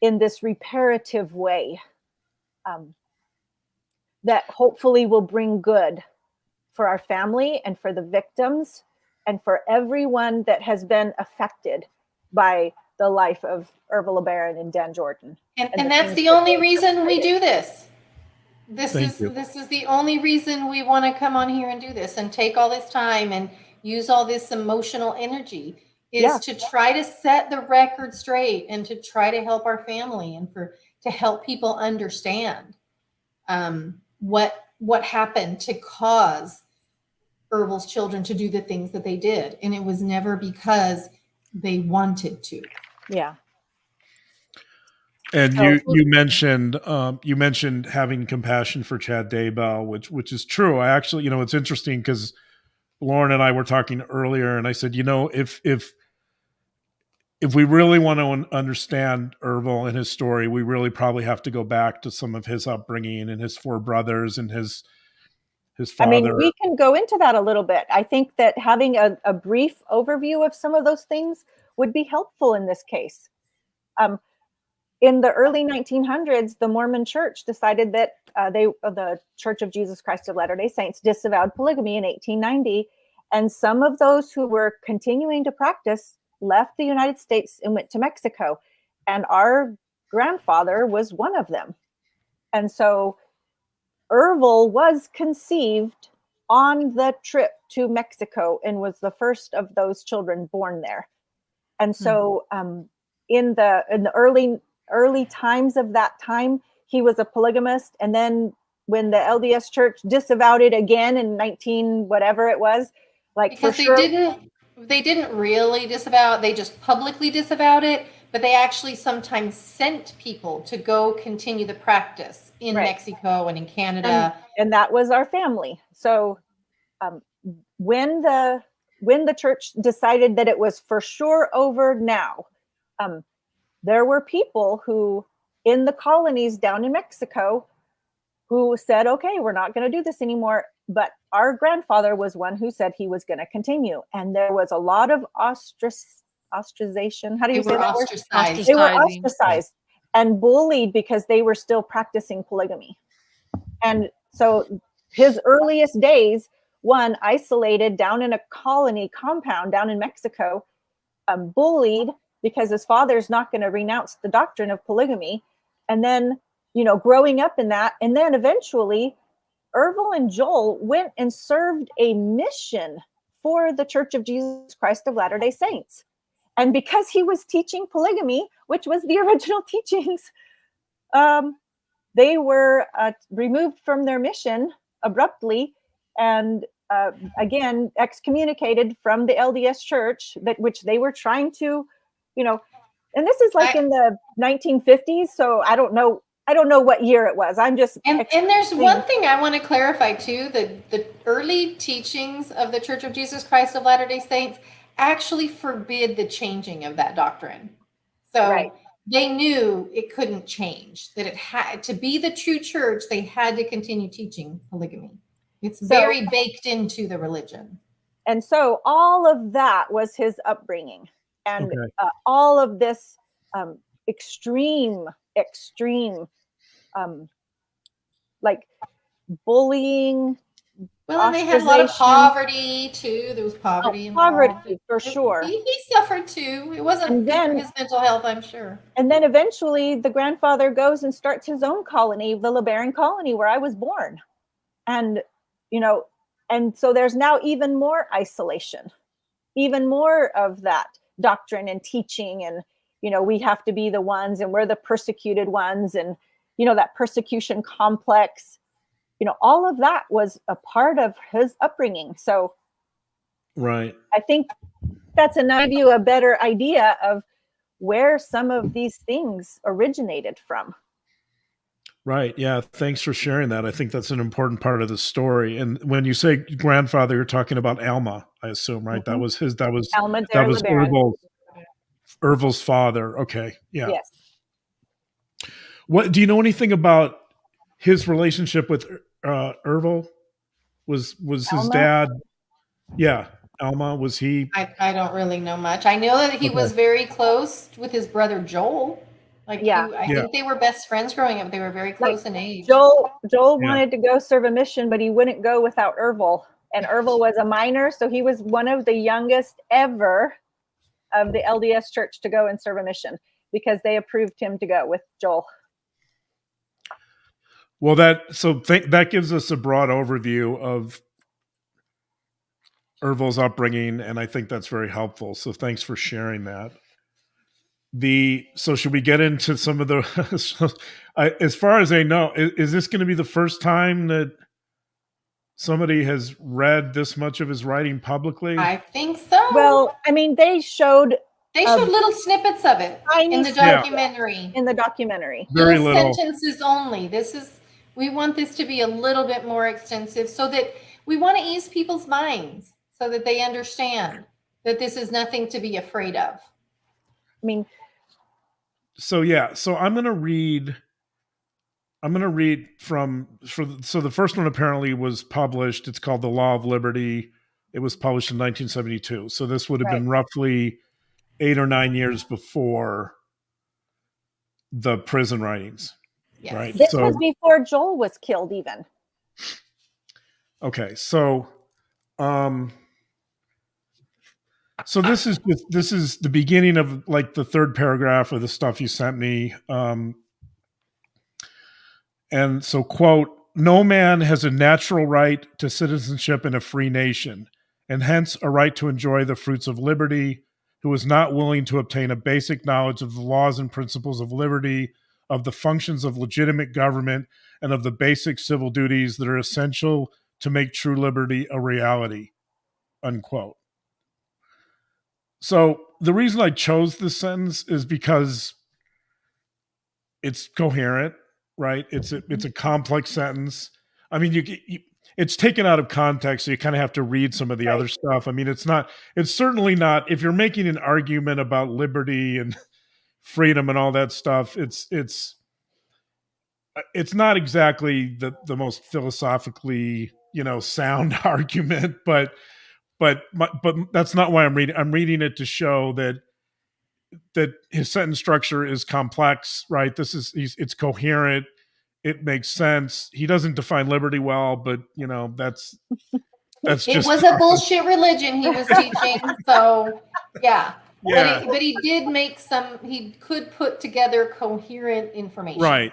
in this reparative way that hopefully will bring good for our family and for the victims and for everyone that has been affected by the life of Ervil LeBaron and Dan Jordan. And that's the only reason we do this. This is the only reason we want to come on here and do this and take all this time and use all this emotional energy is to try to set the record straight and to try to help our family and to help people understand what happened to cause Ervil's children to do the things that they did. And it was never because they wanted to. Yeah. And you mentioned having compassion for Chad Daybell, which is true. I actually, it's interesting because Lauren and I were talking earlier, and I said, if we really want to understand Ervil and his story, we really probably have to go back to some of his upbringing and his four brothers and his father. I mean, we can go into that a little bit. I think that having a brief overview of some of those things would be helpful in this case. In the early 1900s, the Mormon Church decided that the Church of Jesus Christ of Latter-day Saints disavowed polygamy in 1890, and some of those who were continuing to practice left the United States and went to Mexico, and our grandfather was one of them. And so Ervil was conceived on the trip to Mexico and was the first of those children born there. And so in the early times of that time, he was a polygamist, and then when the LDS Church disavowed it again in 19 whatever it was, like because for sure they didn't really disavow it, they just publicly disavowed it, but they actually sometimes sent people to go continue the practice in Mexico and in Canada. And that was our family. So when the church decided that it was for sure over now, there were people who in the colonies down in Mexico who said, okay, we're not going to do this anymore. But our grandfather was one who said he was going to continue. And there was a lot of ostracization. How do you say that word? Ostracized. They were ostracized and bullied because they were still practicing polygamy. And so his earliest days, one, isolated down in a colony compound down in Mexico, bullied because his father's not going to renounce the doctrine of polygamy. And then, growing up in that. And then eventually, Ervil and Joel went and served a mission for the Church of Jesus Christ of Latter-day Saints. And because he was teaching polygamy, which was the original teachings, they were removed from their mission abruptly and again excommunicated from the LDS Church, which they were trying to, and this is like in the 1950s. So I don't know what year it was. I'm just and there's one thing I want to clarify too: the early teachings of the Church of Jesus Christ of Latter-day Saints actually forbid the changing of that doctrine. So they knew it couldn't change, that it had to be the true church. They had to continue teaching polygamy. It's very baked into the religion. And so all of that was his upbringing. And all of this extreme, like bullying. Well, and they had a lot of poverty too. There was poverty involved. Poverty, for sure. He suffered too. It wasn't good for his mental health, I'm sure. And then eventually the grandfather goes and starts his own colony, the LeBaron colony, where I was born. And, and so there's now even more isolation, even more of that doctrine and teaching. And, we have to be the ones and we're the persecuted ones. And, that persecution complex. All of that was a part of his upbringing. So I think that's a better idea of where some of these things originated from. Right. Yeah. Thanks for sharing that. I think that's an important part of the story. And when you say grandfather, you're talking about Alma, I assume, right? Mm-hmm. That was Alma Ervil's father. Okay. Yeah. Yes. What do you know anything about his relationship with Ervil? Was his Alma? dad? Yeah, Alma. Was he? I don't really know much. I know that he was very close with his brother Joel. I think they were best friends growing up. They were very close in age. Joel wanted to go serve a mission, but he wouldn't go without Ervil. And Ervil was a minor, so he was one of the youngest ever of the LDS Church to go and serve a mission because they approved him to go with Joel. Well, that gives us a broad overview of Ervil's upbringing, and I think that's very helpful. So thanks for sharing that. So should we get into some of the? As far as I know, is this going to be the first time that somebody has read this much of his writing publicly? I think so. Well, I mean, they showed little snippets of it in the documentary. In the documentary, very little sentences only. We want this to be a little bit more extensive, so that we want to ease people's minds, so that they understand that this is nothing to be afraid of. I mean, so I'm going to read so the first one apparently was published. It's called The Law of Liberty. It was published in 1972. So this would have been roughly 8 or 9 years before the prison writings. Yes. Right. This was before Joel was killed even. Okay. So this is the beginning of like the third paragraph of the stuff you sent me. And so, quote, "No man has a natural right to citizenship in a free nation, and hence a right to enjoy the fruits of liberty, who is not willing to obtain a basic knowledge of the laws and principles of liberty of the functions of legitimate government and of the basic civil duties that are essential to make true liberty a reality, unquote. So the reason I chose this sentence is because it's coherent, right? It's a complex sentence. I mean, it's taken out of context, so you kind of have to read some of the other stuff. I mean, it's certainly not, if you're making an argument about liberty and freedom and all that stuff, it's not exactly the most philosophically, sound argument, but that's not why I'm reading. I'm reading it to show that his sentence structure is complex, right? It's coherent. It makes sense. He doesn't define liberty well, but that's it was a bullshit religion he was teaching. So yeah. But he did make he could put together coherent information. Right.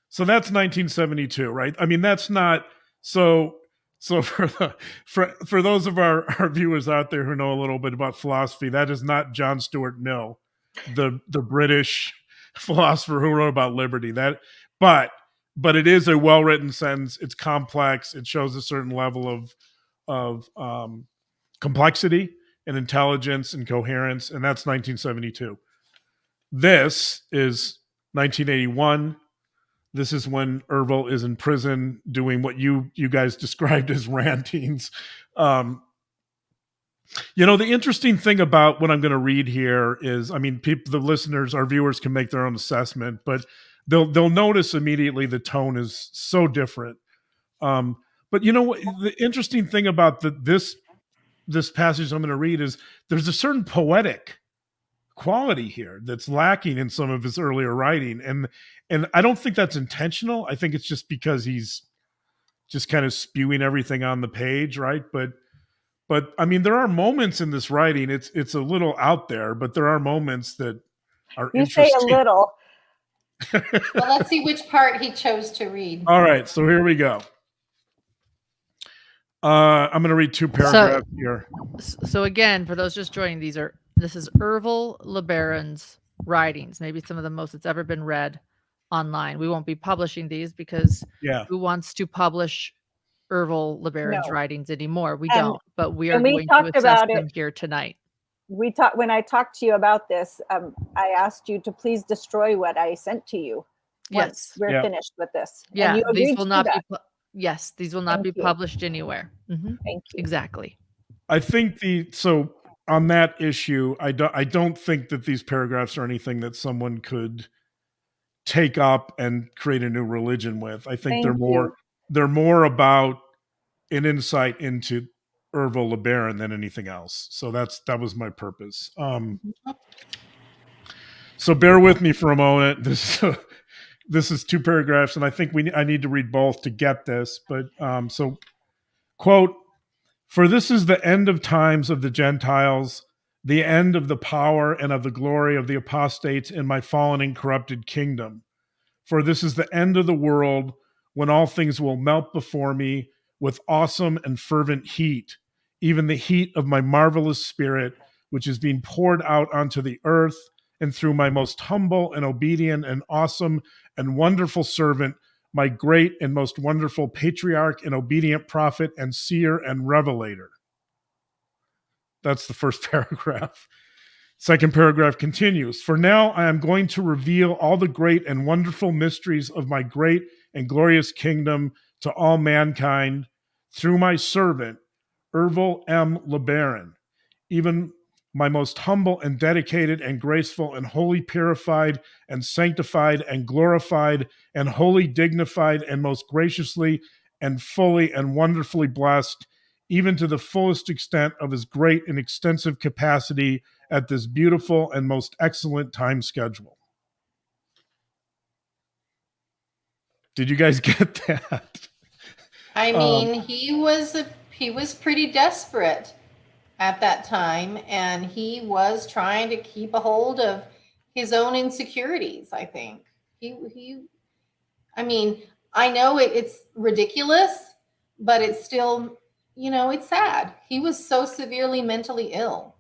So that's 1972, right? I mean, that's not so for those of our viewers out there who know a little bit about philosophy, that is not John Stuart Mill, the British philosopher who wrote about liberty. But it is a well-written sentence. It's complex. It shows a certain level of complexity and intelligence and coherence, and that's 1972. This is 1981. This is when Ervil is in prison doing what you guys described as rantings. The interesting thing about what I'm going to read here is, I mean, the listeners, our viewers can make their own assessment, but they'll notice immediately the tone is so different. But the interesting thing about this passage I'm going to read is there's a certain poetic quality here that's lacking in some of his earlier writing, and I don't think that's intentional. I think it's just because he's just kind of spewing everything on the page, right? But I mean, there are moments in this writing. It's a little out there, but there are moments that are interesting. You say a little. Well, let's see which part he chose to read. All right, so here we go. I'm going to read two paragraphs here. So again, for those just joining, this is Ervil LeBaron's writings, maybe some of the most that's ever been read online. We won't be publishing these because who wants to publish Ervil LeBaron's writings anymore? We don't, but we are going to assess them here tonight. When I talked to you about this, I asked you to please destroy what I sent to you once we're finished with this. Yeah, these will not be these will not be published anywhere. Mm-hmm. Thank you. Exactly. I think so on that issue, I don't think that these paragraphs are anything that someone could take up and create a new religion with. I think they're more about an insight into Ervil LeBaron than anything else. So that was my purpose. So bear with me for a moment. This is two paragraphs, and I think I need to read both to get this. But so, quote, "For this is the end of times of the Gentiles, the end of the power and of the glory of the apostates in my fallen and corrupted kingdom. For this is the end of the world, when all things will melt before me with awesome and fervent heat, even the heat of my marvelous spirit, which is being poured out onto the earth, and through my most humble and obedient and awesome and wonderful servant, my great and most wonderful patriarch and obedient prophet and seer and revelator." That's the first paragraph. Second paragraph continues, "For now I am going to reveal all the great and wonderful mysteries of my great and glorious kingdom to all mankind through my servant, Ervil M. LeBaron, even my most humble and dedicated and graceful and wholly purified and sanctified and glorified and wholly dignified and most graciously and fully and wonderfully blessed, even to the fullest extent of his great and extensive capacity at this beautiful and most excellent time schedule." Did you guys get that? I mean, he was pretty desperate at that time, and he was trying to keep a hold of his own insecurities. I think I mean, I know it's ridiculous, but it's still, it's sad. He was so severely mentally ill.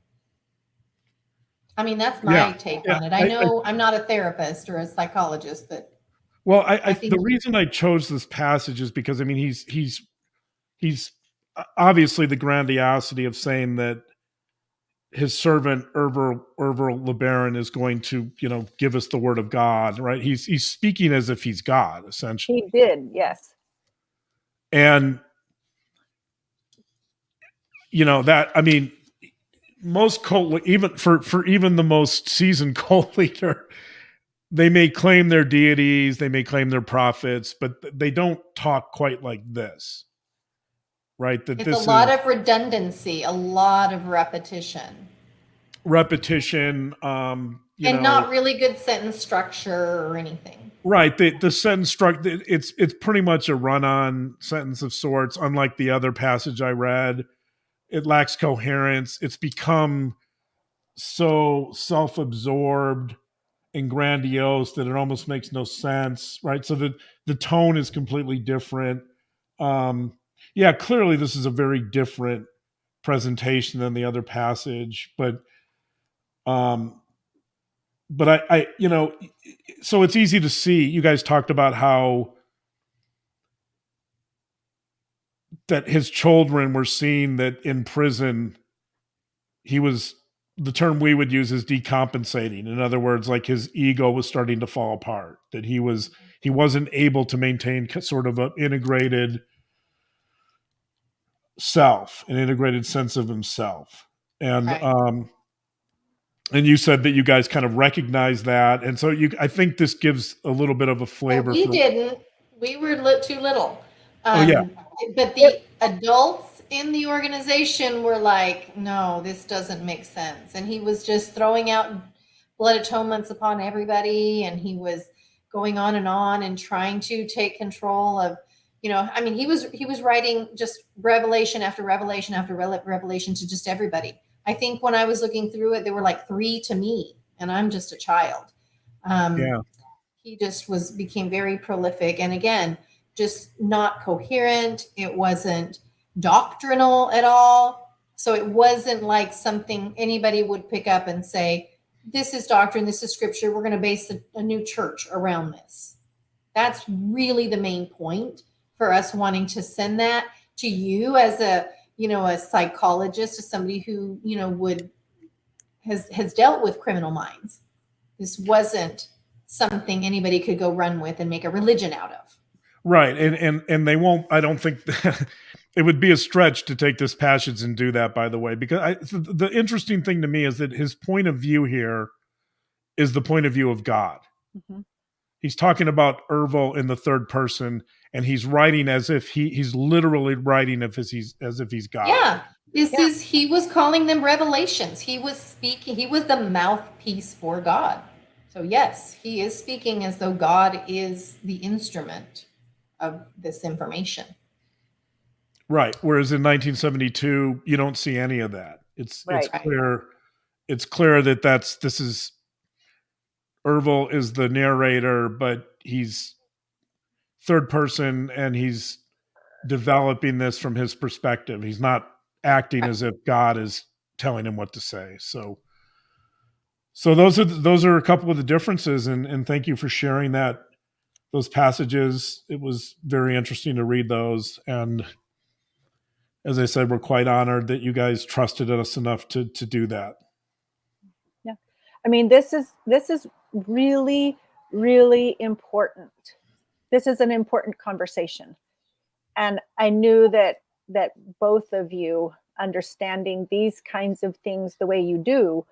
I mean, that's my take on it. I know I'm not a therapist or a psychologist, but I think the reason I chose this passage is because, I mean, he's obviously the grandiosity of saying that his servant Ervil LeBaron is going to, give us the word of God, right? He's speaking as if he's God, essentially. He did, yes. And that, I mean, most cult, even for even the most seasoned cult leader, they may claim their deities, they may claim their prophets, but they don't talk quite like this, right? That it's this a lot of redundancy, a lot of repetition, and not really good sentence structure or anything. Right. The sentence structure, it's pretty much a run-on sentence of sorts. Unlike the other passage I read, it lacks coherence. It's become so self-absorbed and grandiose that it almost makes no sense, right? So the tone is completely different. Clearly this is a very different presentation than the other passage, but I so it's easy to see. You guys talked about how that his children were seeing that in prison he was, the term we would use is decompensating. In other words, like his ego was starting to fall apart, that he wasn't able to maintain sort of an integrated self, an integrated sense of himself. And right. And you said that you guys kind of recognize that, and so I think this gives a little bit of a flavor. Well, we didn't. We were too little. Yeah. But the adults in the organization were like, no, this doesn't make sense. And he was just throwing out blood atonements upon everybody, and he was going on and trying to take control of, I mean, he was writing just revelation after revelation after revelation to just everybody. I think when I was looking through it, there were like 3 to me, and I'm just a child. He just became very prolific, and again, just not coherent. It wasn't doctrinal at all. So it wasn't like something anybody would pick up and say, this is doctrine, this is scripture, we're going to base a new church around this. That's really the main point for us wanting to send that to you as a psychologist, as somebody who, has dealt with criminal minds. This wasn't something anybody could go run with and make a religion out of. Right. And they won't, I don't think it would be a stretch to take this passage and do that, by the way, because the interesting thing to me is that his point of view here is the point of view of God. Mm-hmm. He's talking about Ervil in the third person, and he's writing as if he's literally writing as if he's God. Yeah. He was calling them revelations. He was speaking, he was the mouthpiece for God. So yes, he is speaking as though God is the instrument of this information. Right. Whereas in 1972, you don't see any of that. It's clear. It's clear that this is Ervil is the narrator, but he's third person and he's developing this from his perspective. He's not acting as if God is telling him what to say. So those are a couple of the differences, and thank you for sharing those passages. It was very interesting to read those, and as I said, we're quite honored that you guys trusted us enough to do that. Yeah, I mean, this is really, really important. This is an important conversation, and I knew that both of you understanding these kinds of things the way you do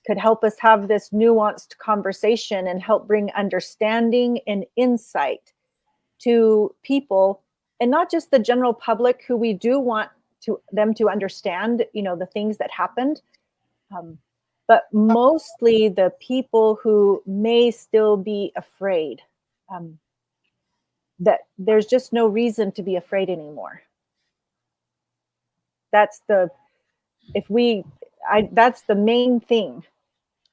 could help us have this nuanced conversation and help bring understanding and insight to people, and not just the general public who we do want them to understand, the things that happened, but mostly the people who may still be afraid, that there's just no reason to be afraid anymore. That's the main thing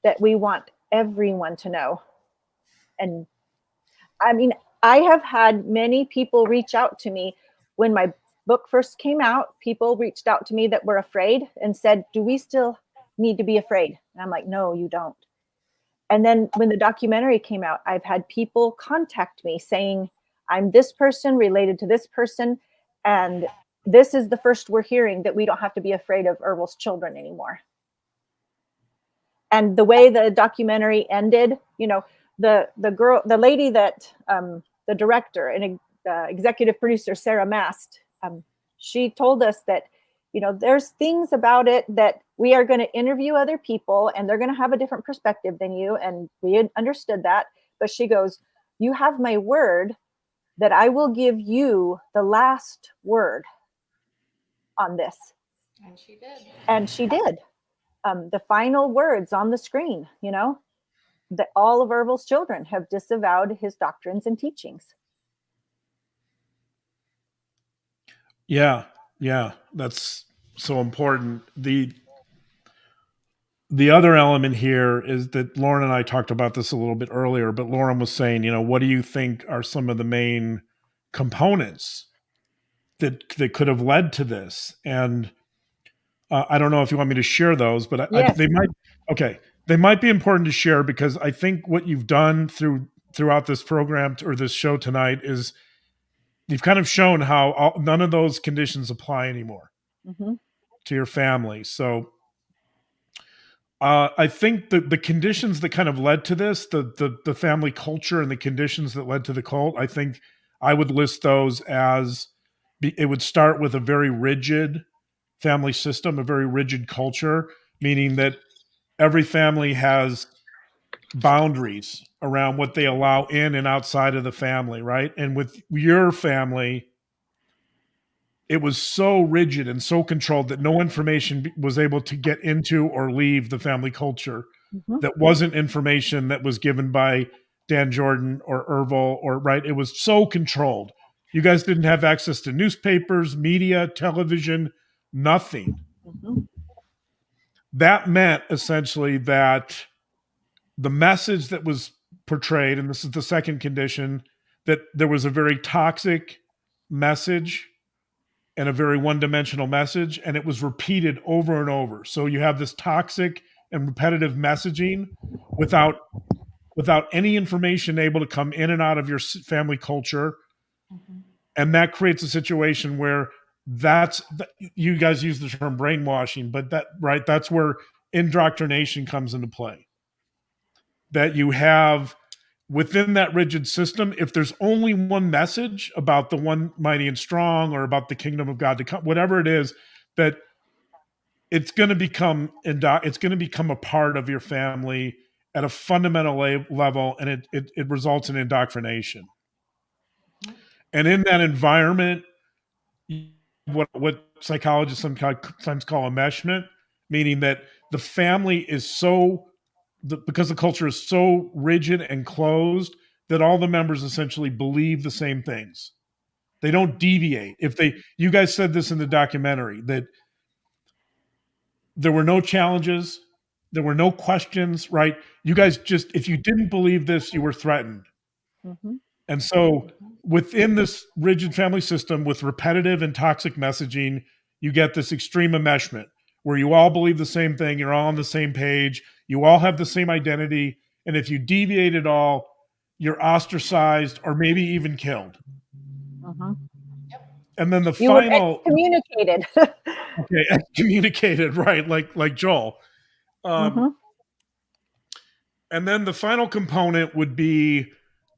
that we want everyone to know. And I mean, I have had many people reach out to me when my book first came out. People reached out to me that were afraid and said, do we still need to be afraid. And I'm like, no, you don't. And then when the documentary came out, I've had people contact me saying, I'm this person related to this person, and this is the first we're hearing that we don't have to be afraid of Ervil's children anymore. And the way the documentary ended, you know, the lady that the director and executive producer Sarah Mast, she told us that, you know, there's things about it that we are going to interview other people and they're going to have a different perspective than you, and we had understood that. But she goes, you have my word that I will give you the last word on this. And she did. And she did. The final words on the screen, you know, that all of Ervil's children have disavowed his doctrines and teachings. Yeah, that's so important. The other element here is that Lauren and I talked about this a little bit earlier, but Lauren was saying, you know, what do you think are some of the main components that could have led to this? And I don't know if you want me to share those, but yes. They might be important to share, because I think what you've done throughout this program or this show tonight is you've kind of shown how none of those conditions apply anymore to your family. So I think the conditions that kind of led to this, the family culture and the conditions that led to the cult, I think I would list those as it would start with a very rigid family system, a very rigid culture, meaning that every family has boundaries around what they allow in and outside of the family, right? And with your family, it was so rigid and so controlled that no information was able to get into or leave the family culture that wasn't information that was given by Dan Jordan or Ervil, or right. It was so controlled. You guys didn't have access to newspapers, media, television, nothing. That meant essentially that the message that was portrayed, and this is the second condition, that there was a very toxic message and a very one-dimensional message, and it was repeated over and over. So you have this toxic and repetitive messaging without any information able to come in and out of your family culture. And that creates a situation where you guys use the term brainwashing, but that's where indoctrination comes into play. That you have within that rigid system, if there's only one message about the one mighty and strong, or about the kingdom of God to come, whatever it is, that it's going to become a part of your family at a fundamental level, and it results in indoctrination. And in that environment, what psychologists sometimes call enmeshment, meaning that the family is because the culture is so rigid and closed that all the members essentially believe the same things. They don't deviate. You guys said this in the documentary, that there were no challenges, there were no questions, right? You guys if you didn't believe this, you were threatened. And so within this rigid family system with repetitive and toxic messaging, you get this extreme enmeshment where you all believe the same thing, you're all on the same page, you all have the same identity, and if you deviate at all, you're ostracized or maybe even killed. And then the final excommunicated. Okay, excommunicated, right? Like Joel. And then the final component would be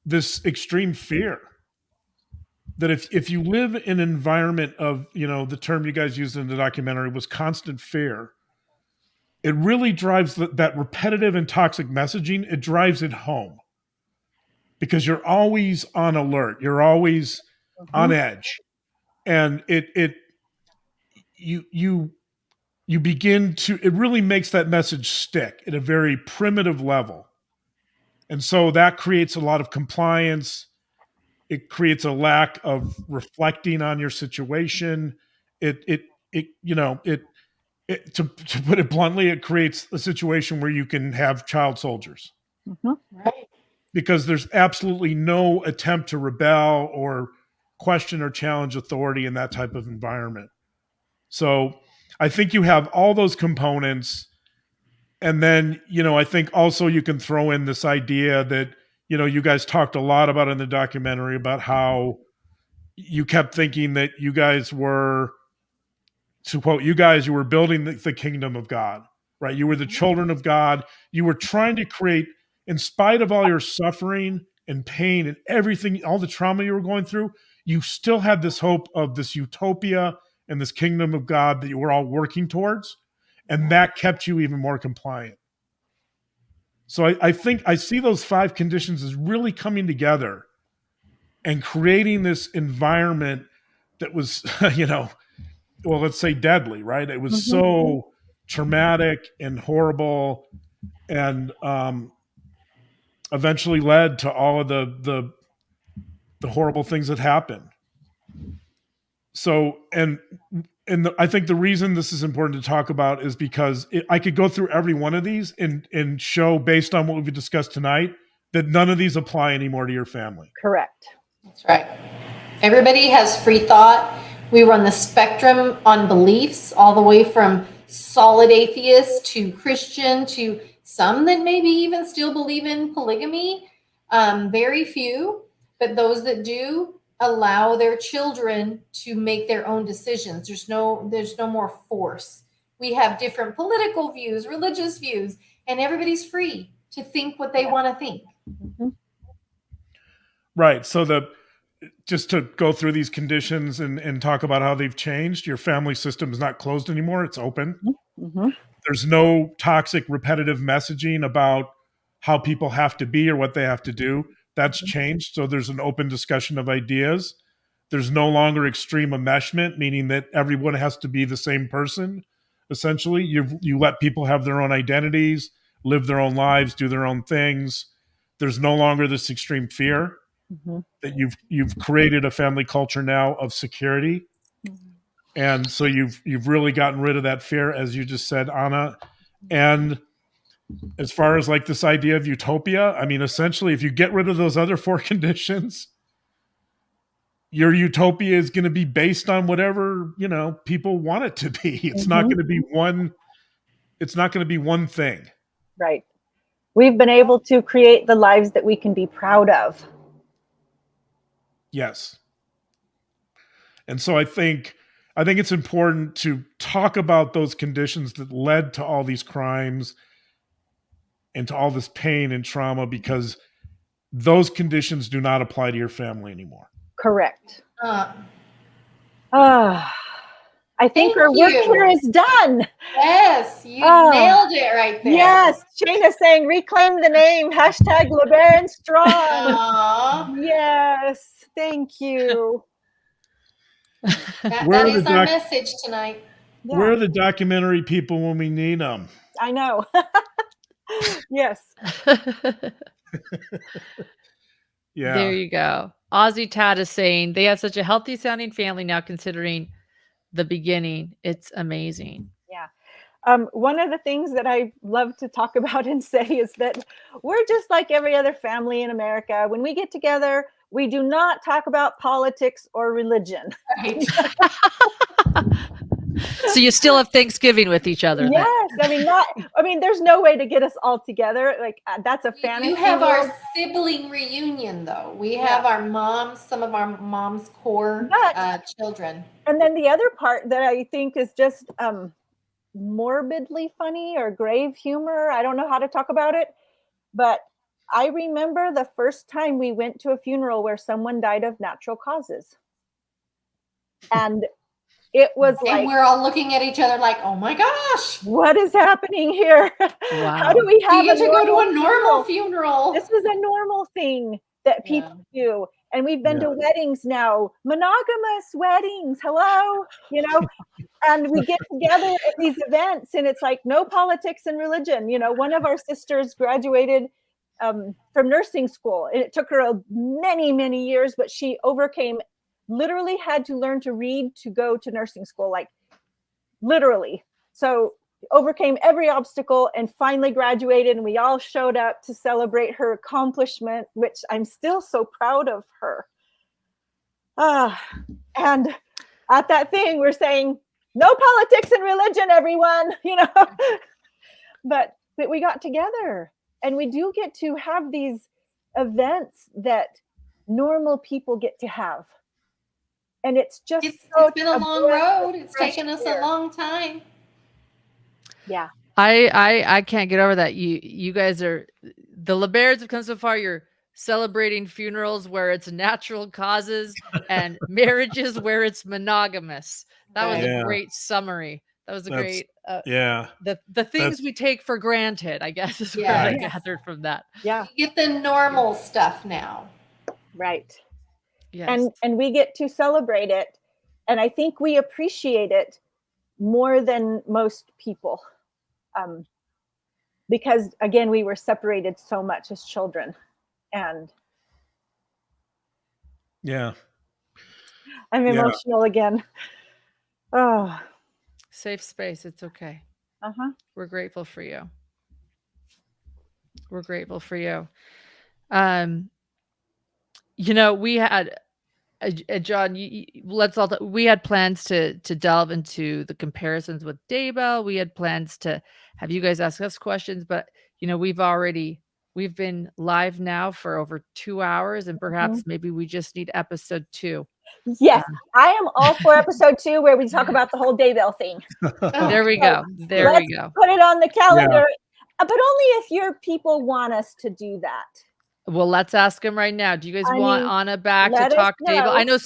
this extreme fear. That if you live in an environment of, the term you guys used in the documentary was constant fear, it really drives that repetitive and toxic messaging, it drives it home. Because you're always on alert. You're always on edge. And you begin to, it really makes that message stick at a very primitive level. And so that creates a lot of compliance. It creates a lack of reflecting on your situation. To put it bluntly, it creates a situation where you can have child soldiers. Right. Because there's absolutely no attempt to rebel or question or challenge authority in that type of environment. So I think you have all those components And then, I think also you can throw in this idea that, you guys talked a lot about in the documentary about how you kept thinking that you guys were, to quote you guys, you were building the kingdom of God, right? You were the children of God. You were trying to create, in spite of all your suffering and pain and everything, all the trauma you were going through, you still had this hope of this utopia and this kingdom of God that you were all working towards. And that kept you even more compliant. So I think I see those 5 conditions as really coming together and creating this environment that was, well, let's say deadly, right? It was so traumatic and horrible, and eventually led to all of the horrible things that happened. So, I think the reason this is important to talk about is because I could go through every one of these and show, based on what we've discussed tonight, that none of these apply anymore to your family. Correct. That's right. Everybody has free thought. We run the spectrum on beliefs, all the way from solid atheist to Christian to some that maybe even still believe in polygamy. Very few, but those that do allow their children to make their own decisions. There's no more force. We have different political views, religious views, and everybody's free to think what they want to think. Right. So just to go through these conditions and talk about how they've changed, your family system is not closed anymore. It's open. There's no toxic, repetitive messaging about how people have to be or what they have to do. That's changed. So there's an open discussion of ideas. There's no longer extreme enmeshment, meaning that everyone has to be the same person. Essentially, you let people have their own identities, live their own lives, do their own things. There's no longer this extreme fear. That you've created a family culture now of security. And so you've really gotten rid of that fear, as you just said, Anna. And as far as like this idea of utopia, I mean, essentially, if you get rid of those other 4 conditions, your utopia is going to be based on whatever, people want it to be. It's not going to be one. It's not going to be one thing. Right. We've been able to create the lives that we can be proud of. Yes. And so I think it's important to talk about those conditions that led to all these crimes and to all this pain and trauma, because those conditions do not apply to your family anymore. Correct. I think our work here is done. Yes, you nailed it right there. Yes, Shayna's saying reclaim the name, #LeBaron strong. Yes, thank you. That is our message tonight. Yeah. Where are the documentary people when we need them? I know. Yes. Yeah. There you go. Ozzy Tad is saying they have such a healthy sounding family now, considering the beginning. It's amazing. Yeah. One of the things that I love to talk about and say is that we're just like every other family in America. When we get together, we do not talk about politics or religion. Right. So you still have Thanksgiving with each other. Yes. I mean, there's no way to get us all together. Like that's a fantasy. You have our sibling reunion, though. We have our moms, some of our moms' core children. And then the other part that I think is just morbidly funny or grave humor. I don't know how to talk about it, but I remember the first time we went to a funeral where someone died of natural causes. And it was like, we're all looking at each other like, oh my gosh, what is happening here? Wow. How do we have to go to a normal funeral? This is a normal thing that people do. And we've been to weddings now, monogamous weddings. Hello, and we get together at these events and it's like no politics and religion. One of our sisters graduated from nursing school. And it took her many, many years, but she literally had to learn to read to go to nursing school, like literally. So overcame every obstacle and finally graduated, and we all showed up to celebrate her accomplishment, which I'm still so proud of her. And at that thing, we're saying, no politics and religion, everyone, But but we got together, and we do get to have these events that normal people get to have. And it's just it's been a long road. It's taken us a long time. Yeah. I can't get over that. You guys are, the LeBarons have come so far. You're celebrating funerals where it's natural causes and marriages where it's monogamous. That was a great summary. That was a great the things we take for granted, I guess, is what I gathered from that. Yeah. We get the normal stuff now. Right. Yes. And we get to celebrate it. And I think we appreciate it more than most people. Because again, we were separated so much as children. And I'm emotional again. Oh, safe space. It's okay. We're grateful for you. We're grateful for you. You know, we had John, we had plans to delve into the comparisons with Daybell. We had plans to have you guys ask us questions, but you know, we've been live now for over 2 hours, and perhaps maybe we just need episode 2. Yes, I am all for episode 2 where we talk about the whole Daybell thing. There we go. There we go. Put it on the calendar, but only if your people want us to do that. Well, let's ask him right now. Do you guys want Anna back to talk Daybell? I know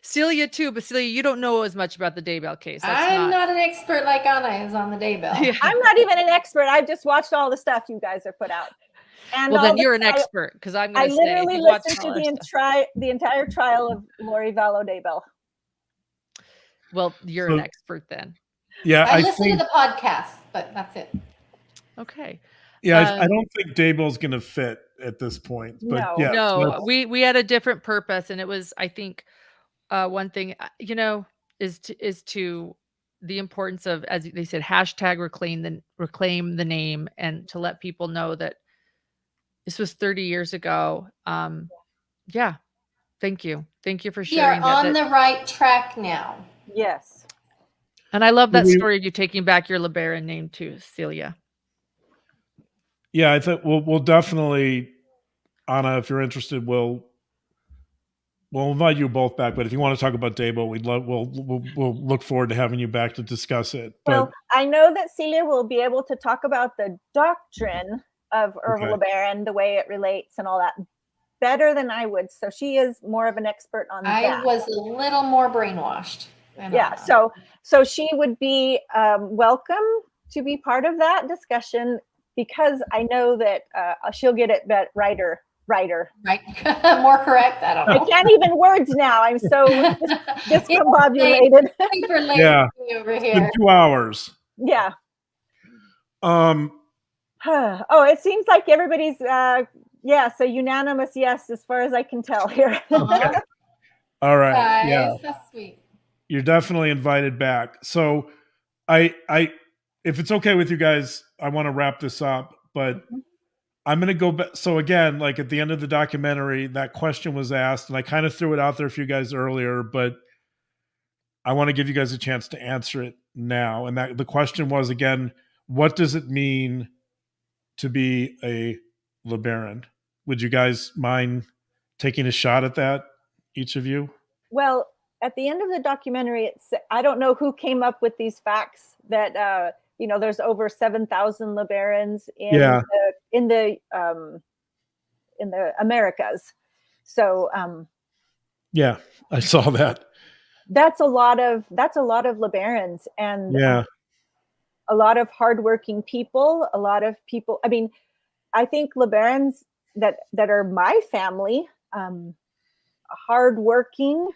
Celia too, but Celia, you don't know as much about the Daybell case. I'm not an expert like Anna is on the Daybell. Yeah. I'm not even an expert. I've just watched all the stuff you guys have put out. And well, then you're an expert, because I'm going to say I literally listened to the entire trial of Lori Vallow Daybell. Well, you're an expert then. Yeah, I listen to the podcast, but that's it. Okay. Yeah, I don't think Daybell's going to fit at this point. But no, we had a different purpose, and it was, I think, one thing, you know, is to the importance of, as they said, hashtag reclaim the name, and to let people know that this was 30 years ago. Yeah. Thank you. Thank you for sharing. We are on the right track now. Yes. And I love that story of you taking back your LeBaron name too, Celia. Yeah, I think we'll definitely, Anna, if you're interested, we'll invite you both back. But if you want to talk about Daybell, we'll look forward to having you back to discuss it. Well, I know that Celia will be able to talk about the doctrine of Ervil LeBaron, the way it relates and all that, better than I would. So she is more of an expert on that. I was a little more brainwashed. Yeah, so she would be welcome to be part of that discussion, because I know that she'll get it righter. Right. More correct. I don't know. I can't even words now. I'm so discombobulated. Super late over here. It's been 2 hours. Yeah. Oh, it seems like everybody's a unanimous yes, as far as I can tell here. Okay. All right. Yeah. That's sweet. You're definitely invited back. So I if it's okay with you guys, I want to wrap this up, but I'm going to go back. So again, like at the end of the documentary, that question was asked, and I kind of threw it out there for you guys earlier, but I want to give you guys a chance to answer it now. And that the question was, again, what does it mean to be a LeBaron? Would you guys mind taking a shot at that, each of you? Well, at the end of the documentary, I don't know who came up with these facts that there's over 7,000 LeBarons in the Americas. So yeah, I saw that. That's a lot of LeBarons, and a lot of hardworking people. A lot of people. I mean, I think LeBarons that are my family, hardworking,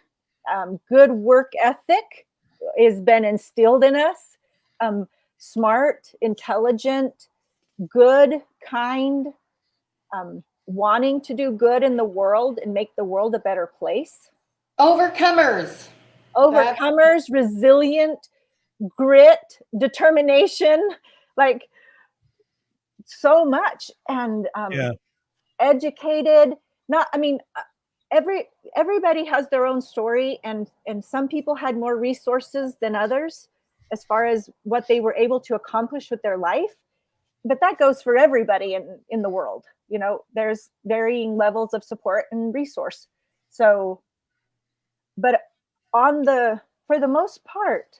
good work ethic has been instilled in us. Smart, intelligent, good, kind, wanting to do good in the world and make the world a better place. Overcomers, resilient, grit, determination, like so much, and educated. Everybody has their own story, and some people had more resources than others as far as what they were able to accomplish with their life. but that goes for everybody in the world. You know, there's varying levels of support and resource. So, but for the most part,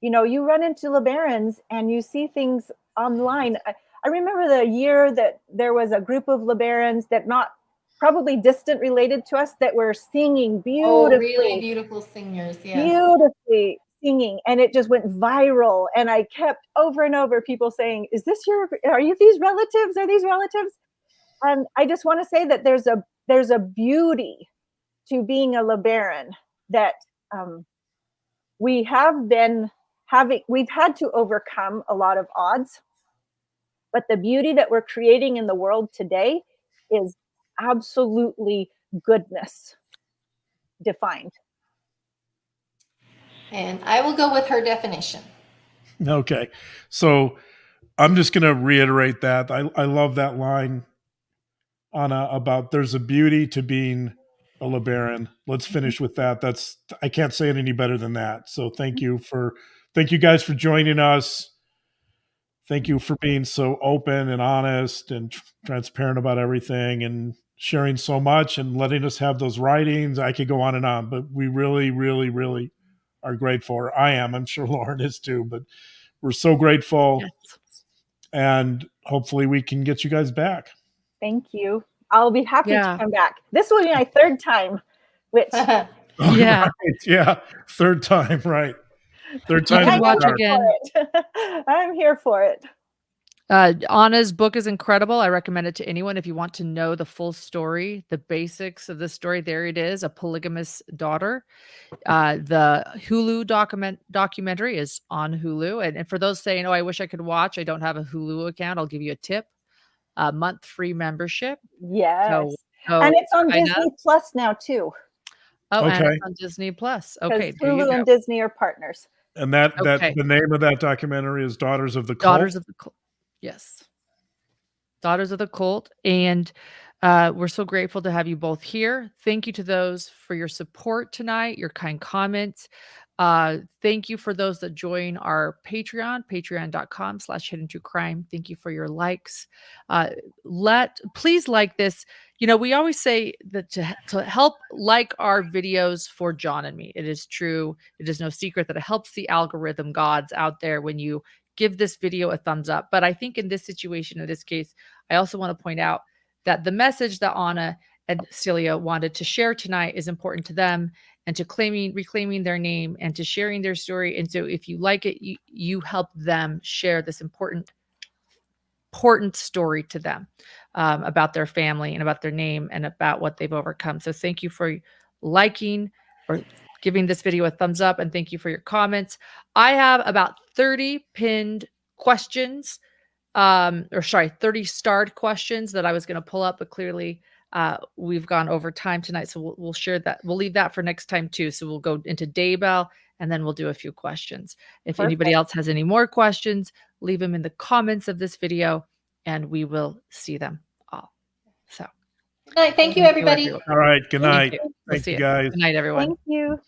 you know, you run into LeBarons and you see things online. I remember the year that there was a group of LeBarons that not probably distant related to us that were singing beautifully. Oh, really beautiful singers, yes. Beautifully singing, and it just went viral. And I kept over and over people saying, are you these relatives? Are these relatives? And I just want to say that there's a beauty to being a LeBaron that we've had to overcome a lot of odds, but the beauty that we're creating in the world today is absolutely goodness defined. And I will go with her definition. Okay. So I'm just going to reiterate that. I love that line, Anna, about there's a beauty to being a LeBaron. Let's finish with that. I can't say it any better than that. So thank you guys for joining us. Thank you for being so open and honest and transparent about everything and sharing so much and letting us have those writings. I could go on and on, but we really, really, really are grateful. I am. I'm sure Lauren is too, but we're so grateful. Yes. And hopefully we can get you guys back. Thank you. I'll be happy to come back. This will be my third time, which yeah. Right, yeah. Third time, right. Third time. You watch again. I'm here for it. Anna's book is incredible. I recommend it to anyone if you want to know the full story, the basics of the story. There it is, A Polygamist Daughter. The Hulu documentary is on Hulu. And for those saying, oh, I wish I could watch, I don't have a Hulu account, I'll give you a tip. A month free membership. Yes. And it's on Disney Plus now too. Oh, okay. And it's on Disney Plus. Okay. Hulu and Disney are partners. And the name of that documentary is Daughters of the Cult. Daughters of the Cult. Yes. Daughters of the Cult. And we're so grateful to have you both here. Thank you to those for your support tonight, your kind comments. Thank you for those that join our Patreon, patreon.com/hiddentruecrime. Thank you for your likes. Please like this. You know, we always say that to help like our videos for John and me. It is true. It is no secret that it helps the algorithm gods out there when you give this video a thumbs up. But I think in this situation, in this case, I also want to point out that the message that Anna and Celia wanted to share tonight is important to them, and to reclaiming their name and to sharing their story. And so if you like it, you help them share this important story to them about their family and about their name and about what they've overcome. So thank you for liking or giving this video a thumbs up, and thank you for your comments. I have about 30 pinned questions, 30 starred questions that I was going to pull up, but clearly we've gone over time tonight, so we'll share that. We'll leave that for next time too. So we'll go into Daybell, and then we'll do a few questions. If anybody else has any more questions, leave them in the comments of this video, and we will see them all. So, good night. Thank you, everybody. All right. Good night. Thank you, guys. Good night, everyone. Thank you.